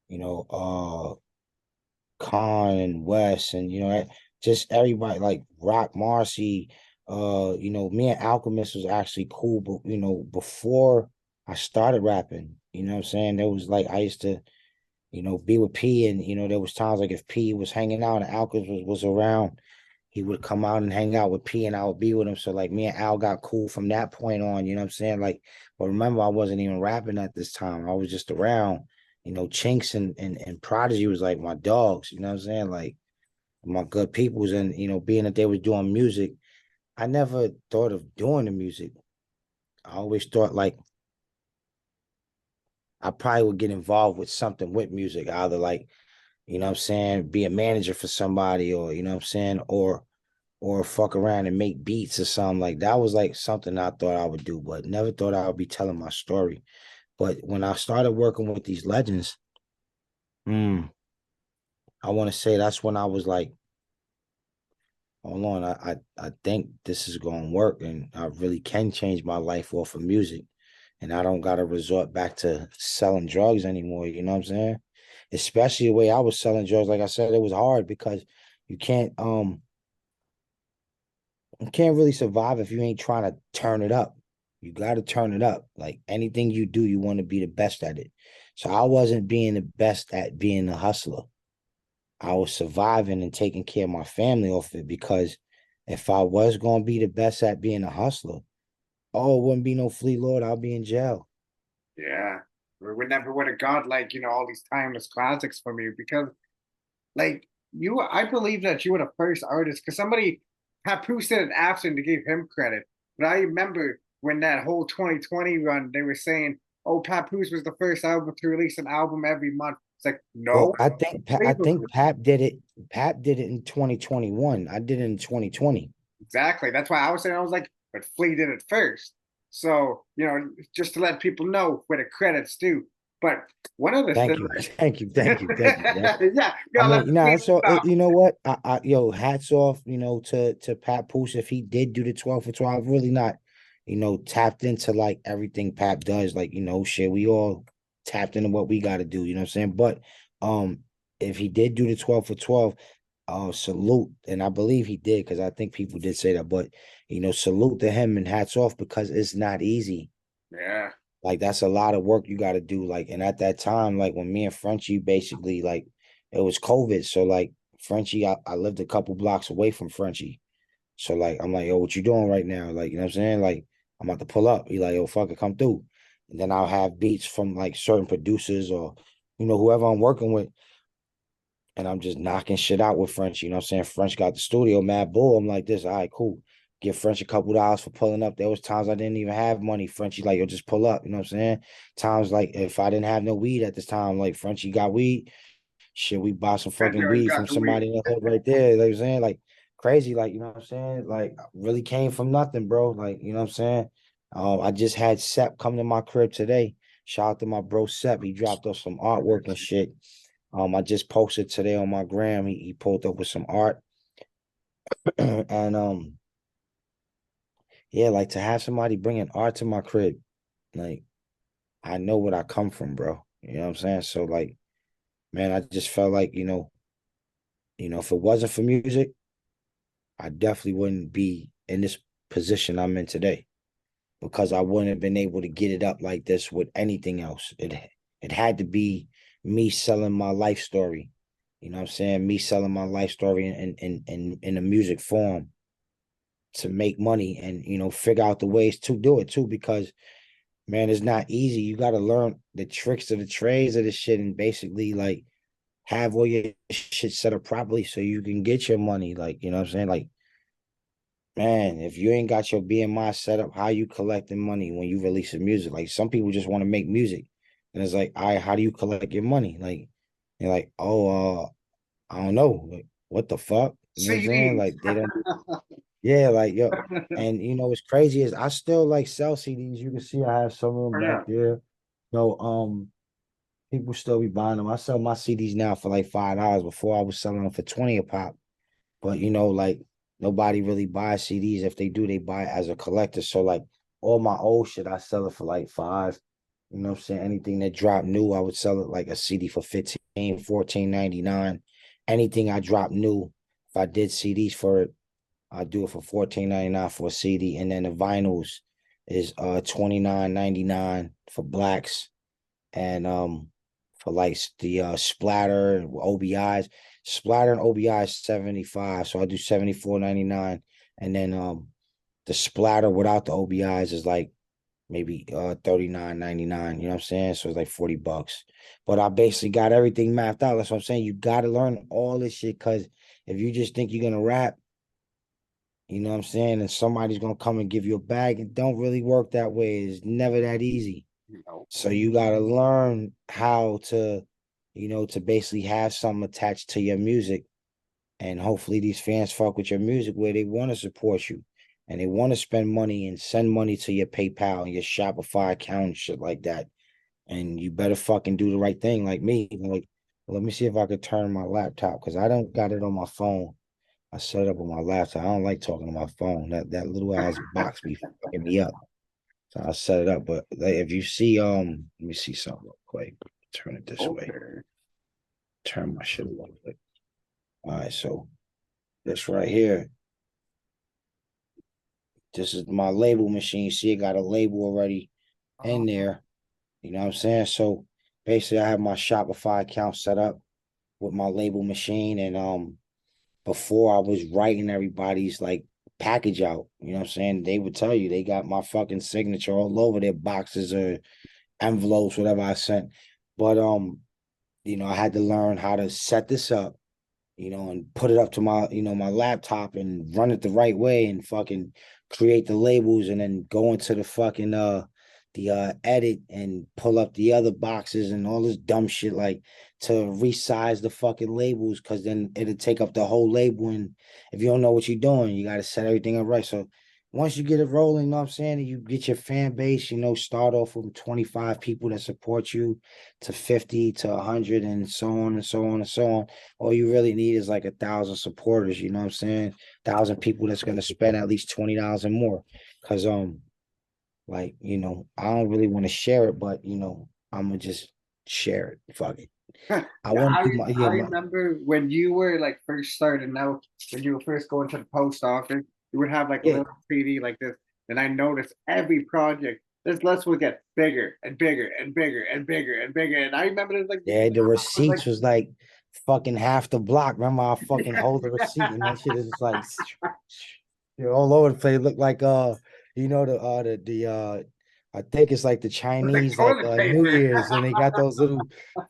[SPEAKER 2] you know Khan and West, and just everybody like Rock Marcy. Me and Alchemist was actually cool, but before I started rapping, you know what I'm saying? There was like I used to, be with P, and there was times like if P was hanging out and Alchemist was around, he would come out and hang out with P and I would be with him. So like me and Al got cool from that point on, you know what I'm saying? Like, but remember I wasn't even rapping at this time. I was just around, Chinks and Prodigy was like my dogs, you know what I'm saying? Like my good peoples, and being that they was doing music, I never thought of doing the music. I always thought like I probably would get involved with something with music, either like, what I'm saying, be a manager for somebody, or what I'm saying, or fuck around and make beats or something. Like that was like something I thought I would do, but never thought I would be telling my story. But when I started working with these legends, mm, I want to say that's when I was like, hold on, I think this is going to work, and I really can change my life off of music, and I don't got to resort back to selling drugs anymore. You know what I'm saying? Especially the way I was selling drugs. Like I said, it was hard because you can't really survive if you ain't trying to turn it up. You got to turn it up. Like anything you do, you want to be the best at it. So I wasn't being the best at being a hustler. I was surviving and taking care of my family off it, because if I was going to be the best at being a hustler, oh, it wouldn't be no Flee Lord. I'll be in jail.
[SPEAKER 1] Yeah. We never would have got like, all these timeless classics from you because like I believe that you were the first artist because somebody Papoose said it after and they gave him credit. But I remember when that whole 2020 run, they were saying, "Oh, Papoose was the first album to release an album every month." It's like, no,
[SPEAKER 2] Well, I think Pap did it in 2021. I did it in 2020.
[SPEAKER 1] exactly. That's why I was saying I was like, but Flea did it first. So, just to let people know where the credits due. But one other thing,
[SPEAKER 2] Thank you, thank you, thank you, thank you, thank you.
[SPEAKER 1] yeah, you
[SPEAKER 2] I
[SPEAKER 1] gotta let
[SPEAKER 2] mean,
[SPEAKER 1] the
[SPEAKER 2] it's
[SPEAKER 1] people
[SPEAKER 2] all,
[SPEAKER 1] know.
[SPEAKER 2] you know what? Yo, hats off, to Pat Poose if he did do the 12 for 12. Really not, tapped into like everything Pap does. Like, shit, we all tapped into what we got to do. You know what I'm saying? But um, if he did do the 12 for 12, salute, and I believe he did because I think people did say that. But salute to him and hats off because it's not easy.
[SPEAKER 1] Yeah,
[SPEAKER 2] Like that's a lot of work you got to do. Like, and at that time, like when me and Frenchie basically like it was COVID, so like Frenchie, I lived a couple blocks away from Frenchie, so like I'm like, yo, what you doing right now? Like, you know what I'm saying? Like I'm about to pull up. He like, yo, fuck it, come through, and then I'll have beats from like certain producers or whoever I'm working with, and I'm just knocking shit out with French. You know what I'm saying? French got the studio, Mad Bull. I'm like this, all right, cool. Give French a couple dollars for pulling up. There was times I didn't even have money. Frenchy like, yo, just pull up. You know what I'm saying? Times like if I didn't have no weed at this time, like Frenchy got weed. Shit, we bought some
[SPEAKER 1] Reggie
[SPEAKER 2] fucking
[SPEAKER 1] always
[SPEAKER 2] weed
[SPEAKER 1] got
[SPEAKER 2] from
[SPEAKER 1] the weed.
[SPEAKER 2] somebody in the hood right there. Like I'm saying, like crazy, like you know what I'm saying? Like really came from nothing, bro. Like, you know what I'm saying? I just had Sep come to my crib today. Shout out to my bro Sep. He dropped off some artwork and shit. I just posted today on my gram. He pulled up with some art. And yeah, like to have somebody bringing art to my crib, like I know what I come from, bro. You know what I'm saying? So like man, I just felt like, if it wasn't for music, I definitely wouldn't be in this position I'm in today, because I wouldn't have been able to get it up like this with anything else. It had to be me selling my life story. You know what I'm saying? Me selling my life story in a music form to make money, and figure out the ways to do it too, because man, it's not easy. You got to learn the tricks of the trades of this shit, and basically like have all your shit set up properly so you can get your money. Like, you know what I'm saying? Like, man, if you ain't got your BMI set up, how you collecting money when you release the music? Like, some people just want to make music. And it's like, all right, how do you collect your money? Like, you're like, oh, I don't know. Like, what the fuck? You know what I'm saying?
[SPEAKER 1] CDs.
[SPEAKER 2] Like, they don't, yeah, like, yo. And what's crazy is I still like sell CDs. You can see I have some of them
[SPEAKER 1] Oh,
[SPEAKER 2] back
[SPEAKER 1] yeah.
[SPEAKER 2] there. So, people still be buying them. I sell my CDs now for like $5. Before I was selling them for 20 a pop. But like nobody really buys CDs. If they do, they buy it as a collector. So like all my old shit, I sell it for like 5. You know what I'm saying? Anything that dropped new, I would sell it like a CD for 15, 14.99. Anything I drop new, if I did CDs for it, I do it for 14.99 for a CD. And then the vinyls is 29.99 for blacks, and for like the splatter and OBIs. Splatter and OBI is 75. So I do 74.99. And then the splatter without the OBIs is like maybe 39.99. You know what I'm saying? So it's like $40. But I basically got everything mapped out. That's what I'm saying. You gotta learn all this shit, because if you just think you're gonna rap, you know what I'm saying, and somebody's gonna come and give you a bag, it don't really work that way. It's never that easy.
[SPEAKER 1] No.
[SPEAKER 2] So you got to learn how to, to basically have something attached to your music. And hopefully these fans fuck with your music where they want to support you and they want to spend money and send money to your PayPal and your Shopify account and shit like that. And you better fucking do the right thing like me. Like, let me see if I could turn my laptop, because I don't got it on my phone. I set it up on my laptop. I don't like talking on my phone. That little ass box be fucking me up. So I'll set it up. But like, if you see, let me see something real quick. Turn it this way.
[SPEAKER 1] Okay.
[SPEAKER 2] Turn my shit a little bit. All right, so this right here, this is my label machine. See, it got a label already in
[SPEAKER 1] Oh,
[SPEAKER 2] there. You know what I'm saying? So basically, I have my Shopify account set up with my label machine, and before I was writing everybody's like package out. You know what I'm saying? They would tell you they got my fucking signature all over their boxes or envelopes, whatever I sent. But I had to learn how to set this up, and put it up to my, my laptop and run it the right way and fucking create the labels, and then go into the fucking the edit and pull up the other boxes and all this dumb shit, like to resize the fucking labels, because then it'll take up the whole label. And if you don't know what you're doing, you got to set everything up right. So once you get it rolling, you know what I'm saying, and you get your fan base, start off from 25 people that support you to 50 to 100 and so on and so on and so on. All you really need is like 1,000 supporters, you know what I'm saying? 1,000 people that's gonna spend at least $20 and more. Cause like, I don't really want to share it, but I'm gonna just share it. Fuck it. I
[SPEAKER 1] yeah,
[SPEAKER 2] want to
[SPEAKER 1] I
[SPEAKER 2] do my
[SPEAKER 1] I
[SPEAKER 2] yeah, my
[SPEAKER 1] remember when you were like first starting out, when you were first going to the post office, you would have like a
[SPEAKER 2] yeah,
[SPEAKER 1] little CD like this. And I noticed every project, this list would get bigger and bigger and bigger and bigger and bigger. And I remember there's like
[SPEAKER 2] yeah, the
[SPEAKER 1] I was like,
[SPEAKER 2] receipts was like fucking half the block. Remember, I fucking hold the receipt and that shit is just like you're all over the place. Look like the I think it's like the
[SPEAKER 1] like
[SPEAKER 2] Chinese like
[SPEAKER 1] toilet
[SPEAKER 2] New
[SPEAKER 1] paper.
[SPEAKER 2] Year's, and they got those little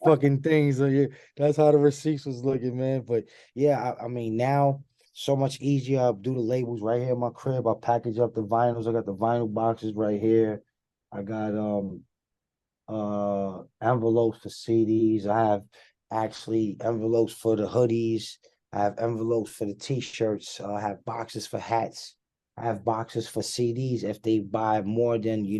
[SPEAKER 2] fucking things. So yeah, that's how the receipts was looking, man. But yeah, I mean now so much easier. I do the labels right here in my crib. I package up the vinyls. I got the vinyl boxes right here. I got envelopes for CDs. I have actually envelopes for the hoodies. I have envelopes for the t-shirts. I have boxes for hats. I have boxes for CDs if they buy more than, 3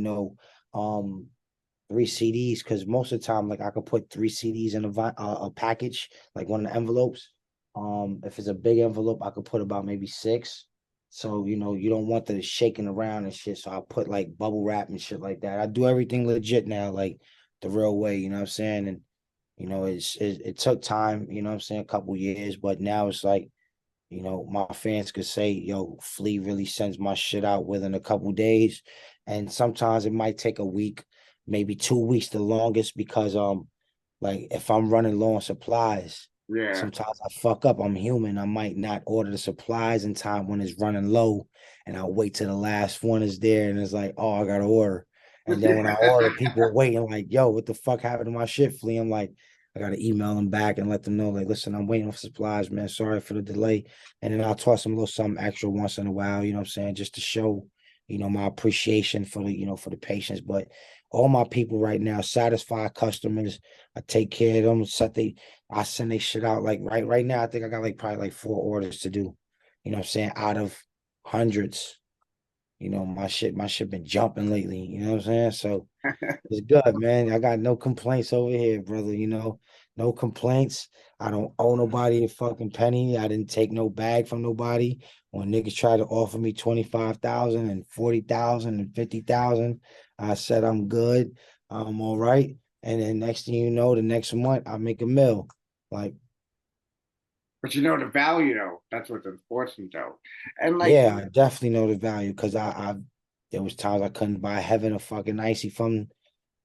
[SPEAKER 2] CDs, because most of the time, like I could put 3 CDs in a package, like one of the envelopes. If it's a big envelope, I could put about maybe 6. So, you don't want the shaking around and shit. So I put like bubble wrap and shit like that. I do everything legit now, like the real way, you know what I'm saying? And It took time, what I'm saying, a couple years, but now it's like, my fans could say, yo, Flea really sends my shit out within a couple days. And sometimes it might take a week, maybe 2 weeks the longest, because like if I'm running low on supplies,
[SPEAKER 1] Yeah.
[SPEAKER 2] sometimes I fuck up. I'm human. I might not order the supplies in time when it's running low, and I'll wait till the last one is there, and it's like, oh, I gotta order. And then when I order, people are waiting like, yo, what the fuck happened to my shit, Flea? I'm like, I gotta email them back and let them know, like, listen, I'm waiting for supplies, man. Sorry for the delay. And then I'll toss them a little something extra once in a while, what I'm saying, just to show, my appreciation for for the patience. But all my people right now, satisfied customers, I take care of them, I send they shit out like right now. I think I got like probably like 4 orders to do, what I'm saying, out of hundreds. My shit been jumping lately, what I'm saying? So it's good, man. I got no complaints over here, brother. No complaints. I don't owe nobody a fucking penny. I didn't take no bag from nobody. When niggas try to offer me 25,000 and 40,000 and 50,000, I said I'm good. I'm all right. And then next thing you know, the next month I make a mill. Like,
[SPEAKER 1] But you know the value though. That's what's important though. And like,
[SPEAKER 2] yeah, I definitely know the value because I there was times I couldn't buy heaven a fucking icy from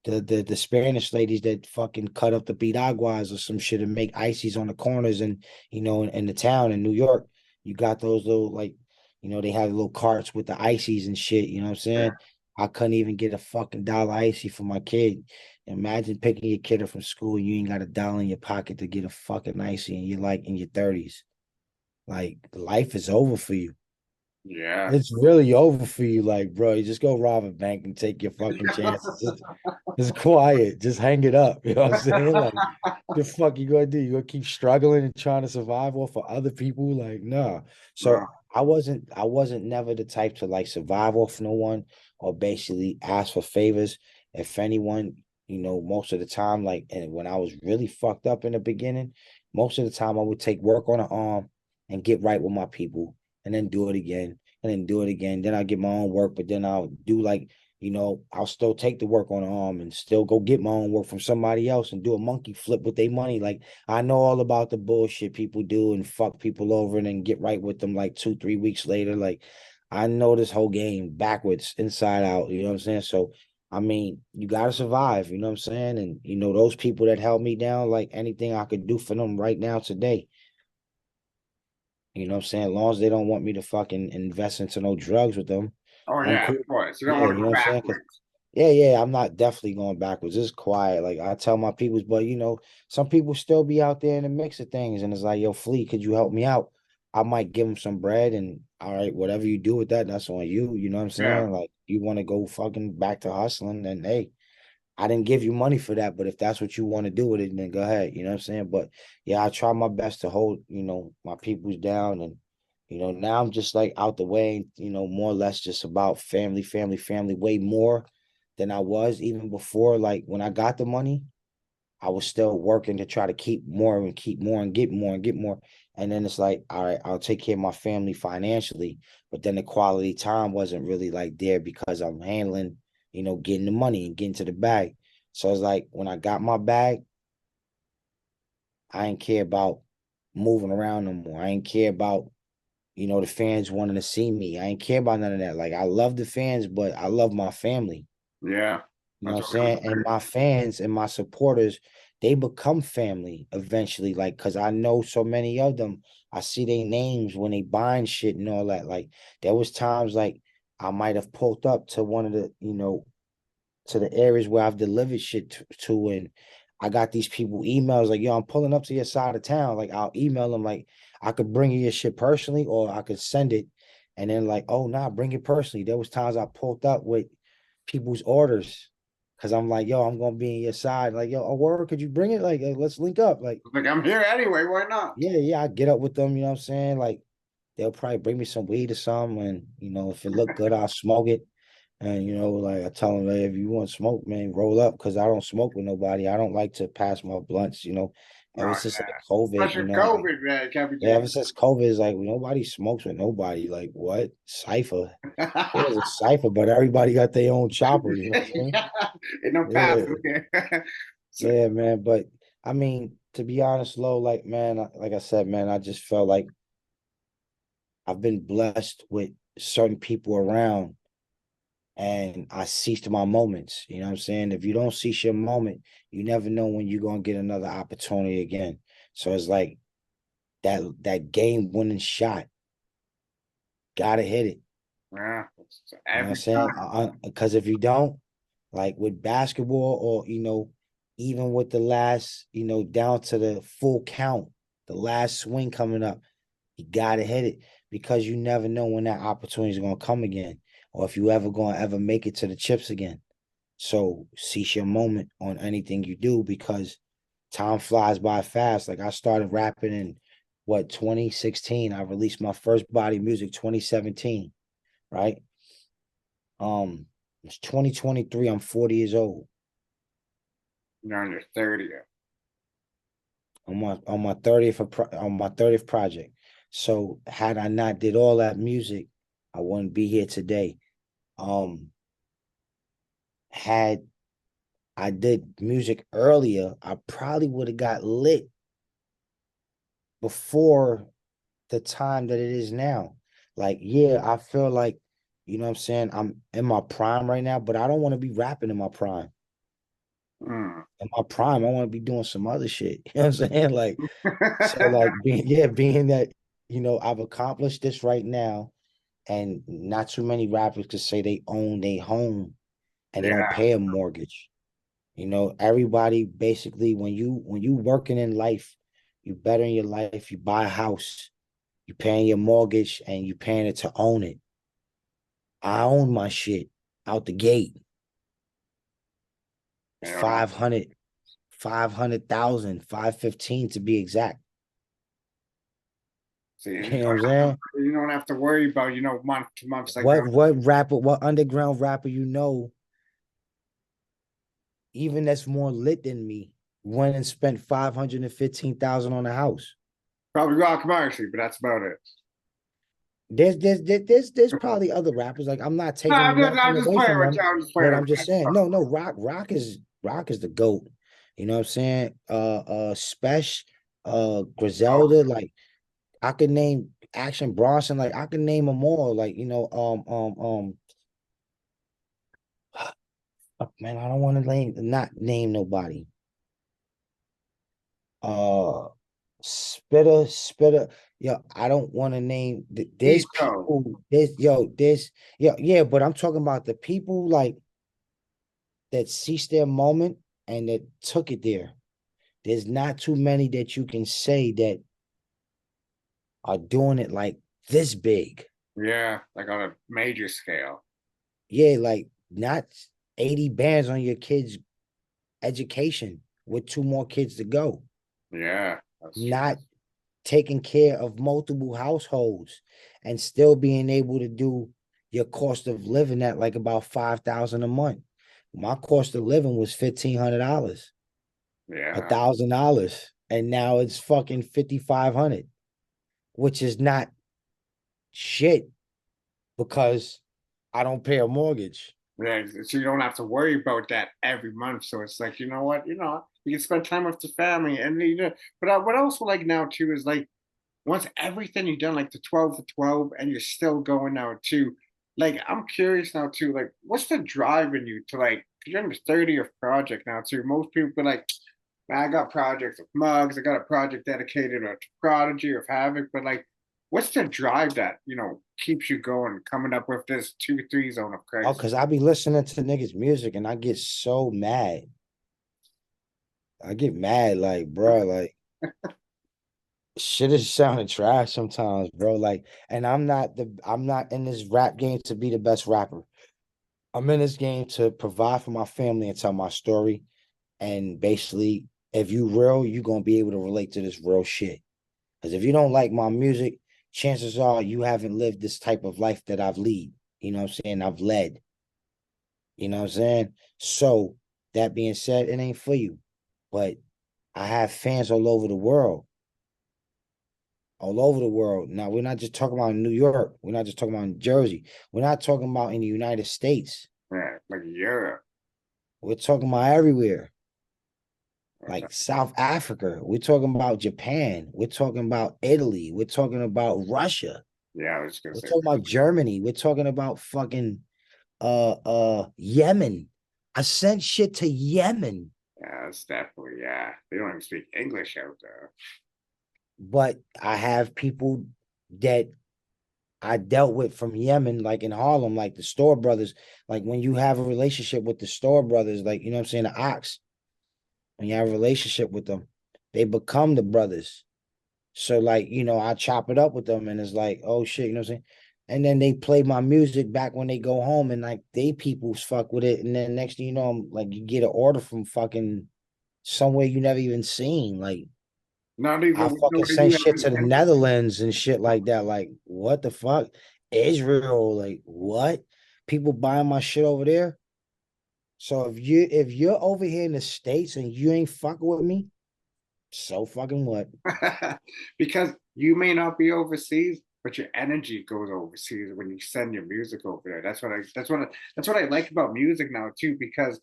[SPEAKER 2] the Spanish ladies that fucking cut up the piraguas or some shit and make ices on the corners, and in the town in New York, you got those little, like, they have little carts with the ices and shit, you know what I'm saying? I couldn't even get a fucking dollar icy for my kid. Imagine picking your kid up from school, you ain't got $1 in your pocket to get a fucking icy, and you're like in your 30s. Like, life is over for you.
[SPEAKER 1] yeah.
[SPEAKER 2] It's really over for you. Like, bro, you just go rob a bank and take your fucking chances. It's quiet. Just hang it up. You know what I'm saying? Like, the fuck you gonna do? You gonna keep struggling and trying to survive off of other people? Like, nah.
[SPEAKER 1] No.
[SPEAKER 2] So I wasn't never the type to like survive off no one or basically ask for favors. If anyone, most of the time, like, and when I was really fucked up in the beginning, most of the time I would take work on an arm and get right with my people and then do it again and then do it again. Then I get my own work, but then I'll do like, I'll still take the work on the arm and still go get my own work from somebody else and do a monkey flip with their money. Like, I know all about the bullshit people do and fuck people over and then get right with them like 2, 3 weeks later. Like, I know this whole game backwards, inside out. You know what I'm saying? So, I mean, you gotta survive. You know what I'm saying? And those people that held me down, like anything I could do for them right now today. You know what I'm saying? As long as they don't want me to fucking invest into no drugs with them,
[SPEAKER 1] Oh
[SPEAKER 2] I'm
[SPEAKER 1] yeah,
[SPEAKER 2] cool.
[SPEAKER 1] of course. You don't
[SPEAKER 2] Yeah,
[SPEAKER 1] want
[SPEAKER 2] you
[SPEAKER 1] to
[SPEAKER 2] know
[SPEAKER 1] go
[SPEAKER 2] what I'm saying? 'Cause
[SPEAKER 1] backwards.
[SPEAKER 2] yeah, I'm not definitely going backwards. It's quiet. Like, I tell my peoples, but some people still be out there in the mix of things, and it's like, yo, Flea, could you help me out? I might give them some bread, and all right, whatever you do with that, that's on you. You know what I'm
[SPEAKER 1] Yeah.
[SPEAKER 2] saying? Like, you want to go fucking back to hustling, then hey, I didn't give you money for that, but if that's what you want to do with it, then go ahead. You know what I'm saying? But yeah, I try my best to hold, my peoples down. And, now I'm just like out the way, more or less just about family, family, family, way more than I was even before. Like, when I got the money, I was still working to try to keep more and keep more and get more and get more. And then it's like, all right, I'll take care of my family financially, but then the quality time wasn't really like there because I'm handling, getting the money and getting to the bag. So it's like when I got my bag, I ain't care about moving around no more. I ain't care about, the fans wanting to see me. I ain't care about none of that. Like, I love the fans, but I love my family.
[SPEAKER 1] Yeah.
[SPEAKER 2] You know
[SPEAKER 1] That's
[SPEAKER 2] what I'm
[SPEAKER 1] what
[SPEAKER 2] saying?
[SPEAKER 1] comes
[SPEAKER 2] And
[SPEAKER 1] first.
[SPEAKER 2] my fans and my supporters, they become family eventually. Like, cause I know so many of them. I see their names when they buying shit and all that. Like, there was times like I might have pulled up to one of the, to the areas where I've delivered shit to, and I got these people emails like, yo, I'm pulling up to your side of town. Like, I'll email them like, I could bring you your shit personally or I could send it. And then like, oh nah, bring it personally. There was times I pulled up with people's orders because I'm like, yo, I'm gonna be in your side. Like, yo, a word, could you bring it? Like, let's link up. Like,
[SPEAKER 1] Like I'm here anyway. Why not?
[SPEAKER 2] yeah, I get up with them, you know what I'm saying? Like, they'll probably bring me some weed or something, and if it look good, I'll smoke it. And like I tell them, like, if you want to smoke, man, roll up because I don't smoke with nobody. I don't like to pass my blunts, ever
[SPEAKER 1] Oh
[SPEAKER 2] since
[SPEAKER 1] yeah.
[SPEAKER 2] like COVID,
[SPEAKER 1] Especially COVID, man. Can't be
[SPEAKER 2] yeah,
[SPEAKER 1] doing
[SPEAKER 2] ever since COVID is like nobody smokes with nobody. Like, what? Cipher. Yeah,
[SPEAKER 1] that.
[SPEAKER 2] it's a cipher, but everybody got their own chopper, you know what I'm saying?
[SPEAKER 1] Yeah. Ain't no
[SPEAKER 2] Yeah,
[SPEAKER 1] passing here. So,
[SPEAKER 2] yeah, man. But I mean, to be honest, Lo, like man, like I said, man, I just felt like I've been blessed with certain people around and I seized my moments. You know what I'm saying? If you don't seize your moment, you never know when you're gonna get another opportunity again. So it's like that game winning shot, gotta hit it.
[SPEAKER 1] Yeah,
[SPEAKER 2] You know what I'm
[SPEAKER 1] every
[SPEAKER 2] saying?
[SPEAKER 1] time.
[SPEAKER 2] Because if you don't, like with basketball or even with the last, down to the full count, the last swing coming up, you gotta hit it because you never know when that opportunity is gonna come again, or if you ever make it to the chips again. So seize your moment on anything you do because time flies by fast. Like I started rapping in 2016. I released my first body music 2017, right? It's 2023. I'm 40 years old.
[SPEAKER 1] You're on your 30th.
[SPEAKER 2] On my 30th on my 30th project. So had I not did all that music, I wouldn't be here today. Um, had I did music earlier, I probably would have got lit before the time that it is now. Like, yeah, I feel like, you know what I'm saying? I'm in my prime right now, but I don't want to be rapping in my prime.
[SPEAKER 1] Mm.
[SPEAKER 2] In my prime, I want to be doing some other shit. You know what I'm saying? Like, so like being that, I've accomplished this right now, and not too many rappers could say they own their home and they don't
[SPEAKER 1] Yeah,
[SPEAKER 2] pay a mortgage. Everybody basically when you working in life, you better in your life, you buy a house, you paying your mortgage and you paying it to own it. I own my shit out the gate.
[SPEAKER 1] I don't know.
[SPEAKER 2] 500,000, 515 to be exact.
[SPEAKER 1] See,
[SPEAKER 2] You know what I'm saying?
[SPEAKER 1] you don't have to worry about, month to month like that.
[SPEAKER 2] What underground rapper even that's more lit than me, went and spent 515,000 on a house.
[SPEAKER 1] Probably Rock Marcy, but that's about it.
[SPEAKER 2] There's probably other rappers. Like I'm not
[SPEAKER 1] No,
[SPEAKER 2] taking
[SPEAKER 1] I'm
[SPEAKER 2] nothing
[SPEAKER 1] just
[SPEAKER 2] away
[SPEAKER 1] playing
[SPEAKER 2] from
[SPEAKER 1] with you.
[SPEAKER 2] them,
[SPEAKER 1] I'm just
[SPEAKER 2] but
[SPEAKER 1] playing with
[SPEAKER 2] I'm just saying,
[SPEAKER 1] you.
[SPEAKER 2] no, rock is the GOAT. You know what I'm saying? Special,
[SPEAKER 1] Oh,
[SPEAKER 2] Griselda, like I could name Action Bronson, like I could name them all. Like, man, I don't want to not name nobody. Uh Spitter. Yo, I don't want to name there's
[SPEAKER 1] Eco.
[SPEAKER 2] people, yeah, but I'm talking about the people like that seized their moment and that took it there. There's not too many that you can say that are doing it like this big.
[SPEAKER 1] Yeah, like on a major scale.
[SPEAKER 2] Yeah, like not 80 bands on your kids' education with two more kids to go.
[SPEAKER 1] Yeah, that's true.
[SPEAKER 2] Not taking care of multiple households and still being able to do your cost of living at like about 5,000 a month. My cost of living was $1,500,
[SPEAKER 1] Yeah,
[SPEAKER 2] $1,000, and now it's fucking 5,500, which is not shit because I don't pay a mortgage.
[SPEAKER 1] yeah. So you don't have to worry about that every month. So it's like, you know what, you can spend time with the family, and But what I also like now too is like once everything you've done, like the 12 for 12, and you're still going now too. Like I'm curious now too. Like, what's the drive in you to like? 'Cause you're in the 30th project now too. Most people be like, man, I got projects of Mugs. I got a project dedicated to Prodigy of Havoc. But like, what's the drive that keeps you going, coming up with this 2-3 zone of
[SPEAKER 2] Oh,
[SPEAKER 1] crazy?
[SPEAKER 2] because I be listening to niggas' music and I get so mad. I get mad, like, bro, like shit is sounding trash sometimes, bro. Like, and I'm not in this rap game to be the best rapper. I'm in this game to provide for my family and tell my story. And basically, if you real, you're gonna be able to relate to this real shit. Because if you don't like my music, chances are you haven't lived this type of life that I've lead. You know what I'm saying? I've led. You know what I'm saying? So that being said, it ain't for you. But I have fans all over the world. All over the world. Now, we're not just talking about New York. We're not just talking about in Jersey. We're not talking about in the United States.
[SPEAKER 1] Yeah, like Europe.
[SPEAKER 2] We're talking about everywhere. like South Africa. We're talking about Japan. We're talking about Italy. We're talking about Russia.
[SPEAKER 1] Yeah, I was gonna
[SPEAKER 2] We're
[SPEAKER 1] say.
[SPEAKER 2] talking about Germany. We're talking about fucking Yemen. I sent shit to Yemen,
[SPEAKER 1] Yeah, it's definitely, yeah. They don't even speak English out there.
[SPEAKER 2] but I have people that I dealt with from Yemen, like in Harlem, like the store brothers. Like when you have a relationship with the store brothers, like you know what I'm saying, the ox, when you have a relationship with them, they become the brothers. So like, I chop it up with them and it's like, oh shit, you know what I'm saying? And then they play my music back when they go home and like they peoples fuck with it. And then next thing you know, I'm like you get an order from fucking somewhere you never even seen. Like
[SPEAKER 1] Not
[SPEAKER 2] I
[SPEAKER 1] even
[SPEAKER 2] fucking
[SPEAKER 1] where
[SPEAKER 2] send
[SPEAKER 1] you
[SPEAKER 2] shit
[SPEAKER 1] haven't
[SPEAKER 2] to the
[SPEAKER 1] been.
[SPEAKER 2] Netherlands and shit like that. Like, what the fuck? Israel, like what? People buying my shit over there. So if you're over here in the States and you ain't fucking with me, so fucking what?
[SPEAKER 1] Because you may not be overseas, but your energy goes overseas when you send your music over there. That's what I like about music now too, because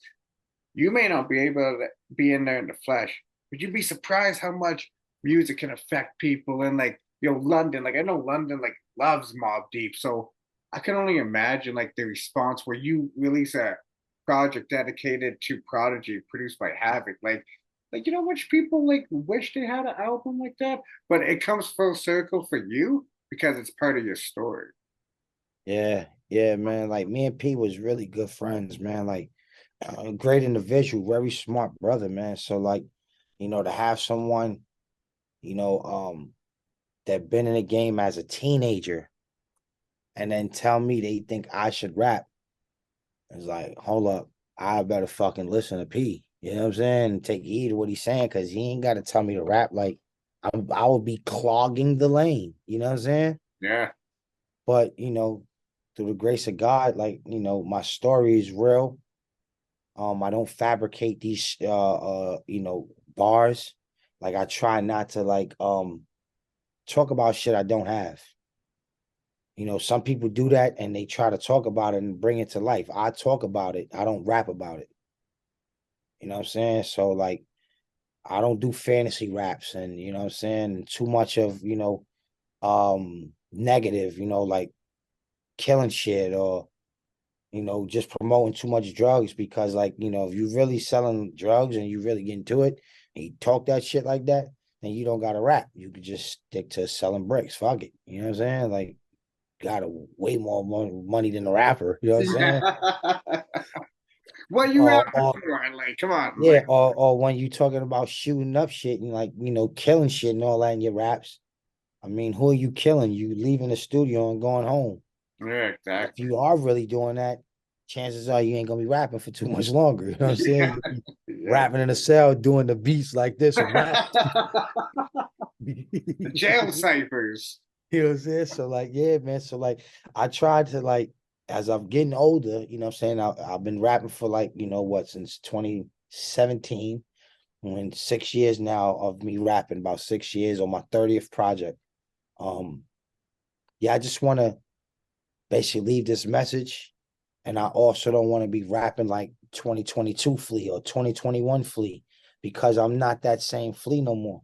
[SPEAKER 1] you may not be able to be in there in the flesh, but you'd be surprised how much music can affect people in like London. Like I know London like loves Mob Deep, so I can only imagine like the response where you release a project dedicated to Prodigy produced by Havoc. Like much people like wish they had an album like that, but it comes full circle for you because it's part of your story.
[SPEAKER 2] Yeah, yeah, man. Like me and P was really good friends, man. Like a great individual, very smart brother, man. So like, to have someone, you know, um, that been in the game as a teenager and then tell me they think I should rap. It's like, hold up, I better fucking listen to P. You know what I'm saying? And take heed of what he's saying because he ain't got to tell me to rap. Like, I would be clogging the lane. You know what I'm saying?
[SPEAKER 1] Yeah.
[SPEAKER 2] But through the grace of God, like my story is real. I don't fabricate these bars. Like I try not to like talk about shit I don't have. Some people do that and they try to talk about it and bring it to life. I talk about it. I don't rap about it. You know what I'm saying? So like I don't do fantasy raps and you know what I'm saying, too much of, negative, like killing shit or just promoting too much drugs because like, if you really selling drugs and you really get into it and you talk that shit like that, then you don't gotta rap. You could just stick to selling bricks. Fuck it. You know what I'm saying? Like got a way more money than a rapper. You know what I'm saying?
[SPEAKER 1] What you
[SPEAKER 2] Or,
[SPEAKER 1] rapping
[SPEAKER 2] or
[SPEAKER 1] for? Like, come on,
[SPEAKER 2] yeah,
[SPEAKER 1] like.
[SPEAKER 2] or when you talking about shooting up shit and like, killing shit and all that in your raps. I mean, who are you killing? You leaving the studio and going home.
[SPEAKER 1] Yeah,
[SPEAKER 2] If
[SPEAKER 1] exactly.
[SPEAKER 2] you are really doing that, chances are you ain't gonna be rapping for too much longer. You know what I'm saying?
[SPEAKER 1] Yeah,
[SPEAKER 2] You'll be
[SPEAKER 1] yeah.
[SPEAKER 2] rapping in a cell doing the beats like this and rap.
[SPEAKER 1] The
[SPEAKER 2] You
[SPEAKER 1] jail ciphers.
[SPEAKER 2] know what I'm saying? So like, yeah, man. So like I tried to like as I'm getting older, you know what I'm saying? I've been rapping for like, since 2017. In 6 years now of me rapping, about 6 years on my 30th project. Um, yeah, I just want to basically leave this message. And I also don't want to be rapping like 2022 Flea or 2021 Flea because I'm not that same Flea no more.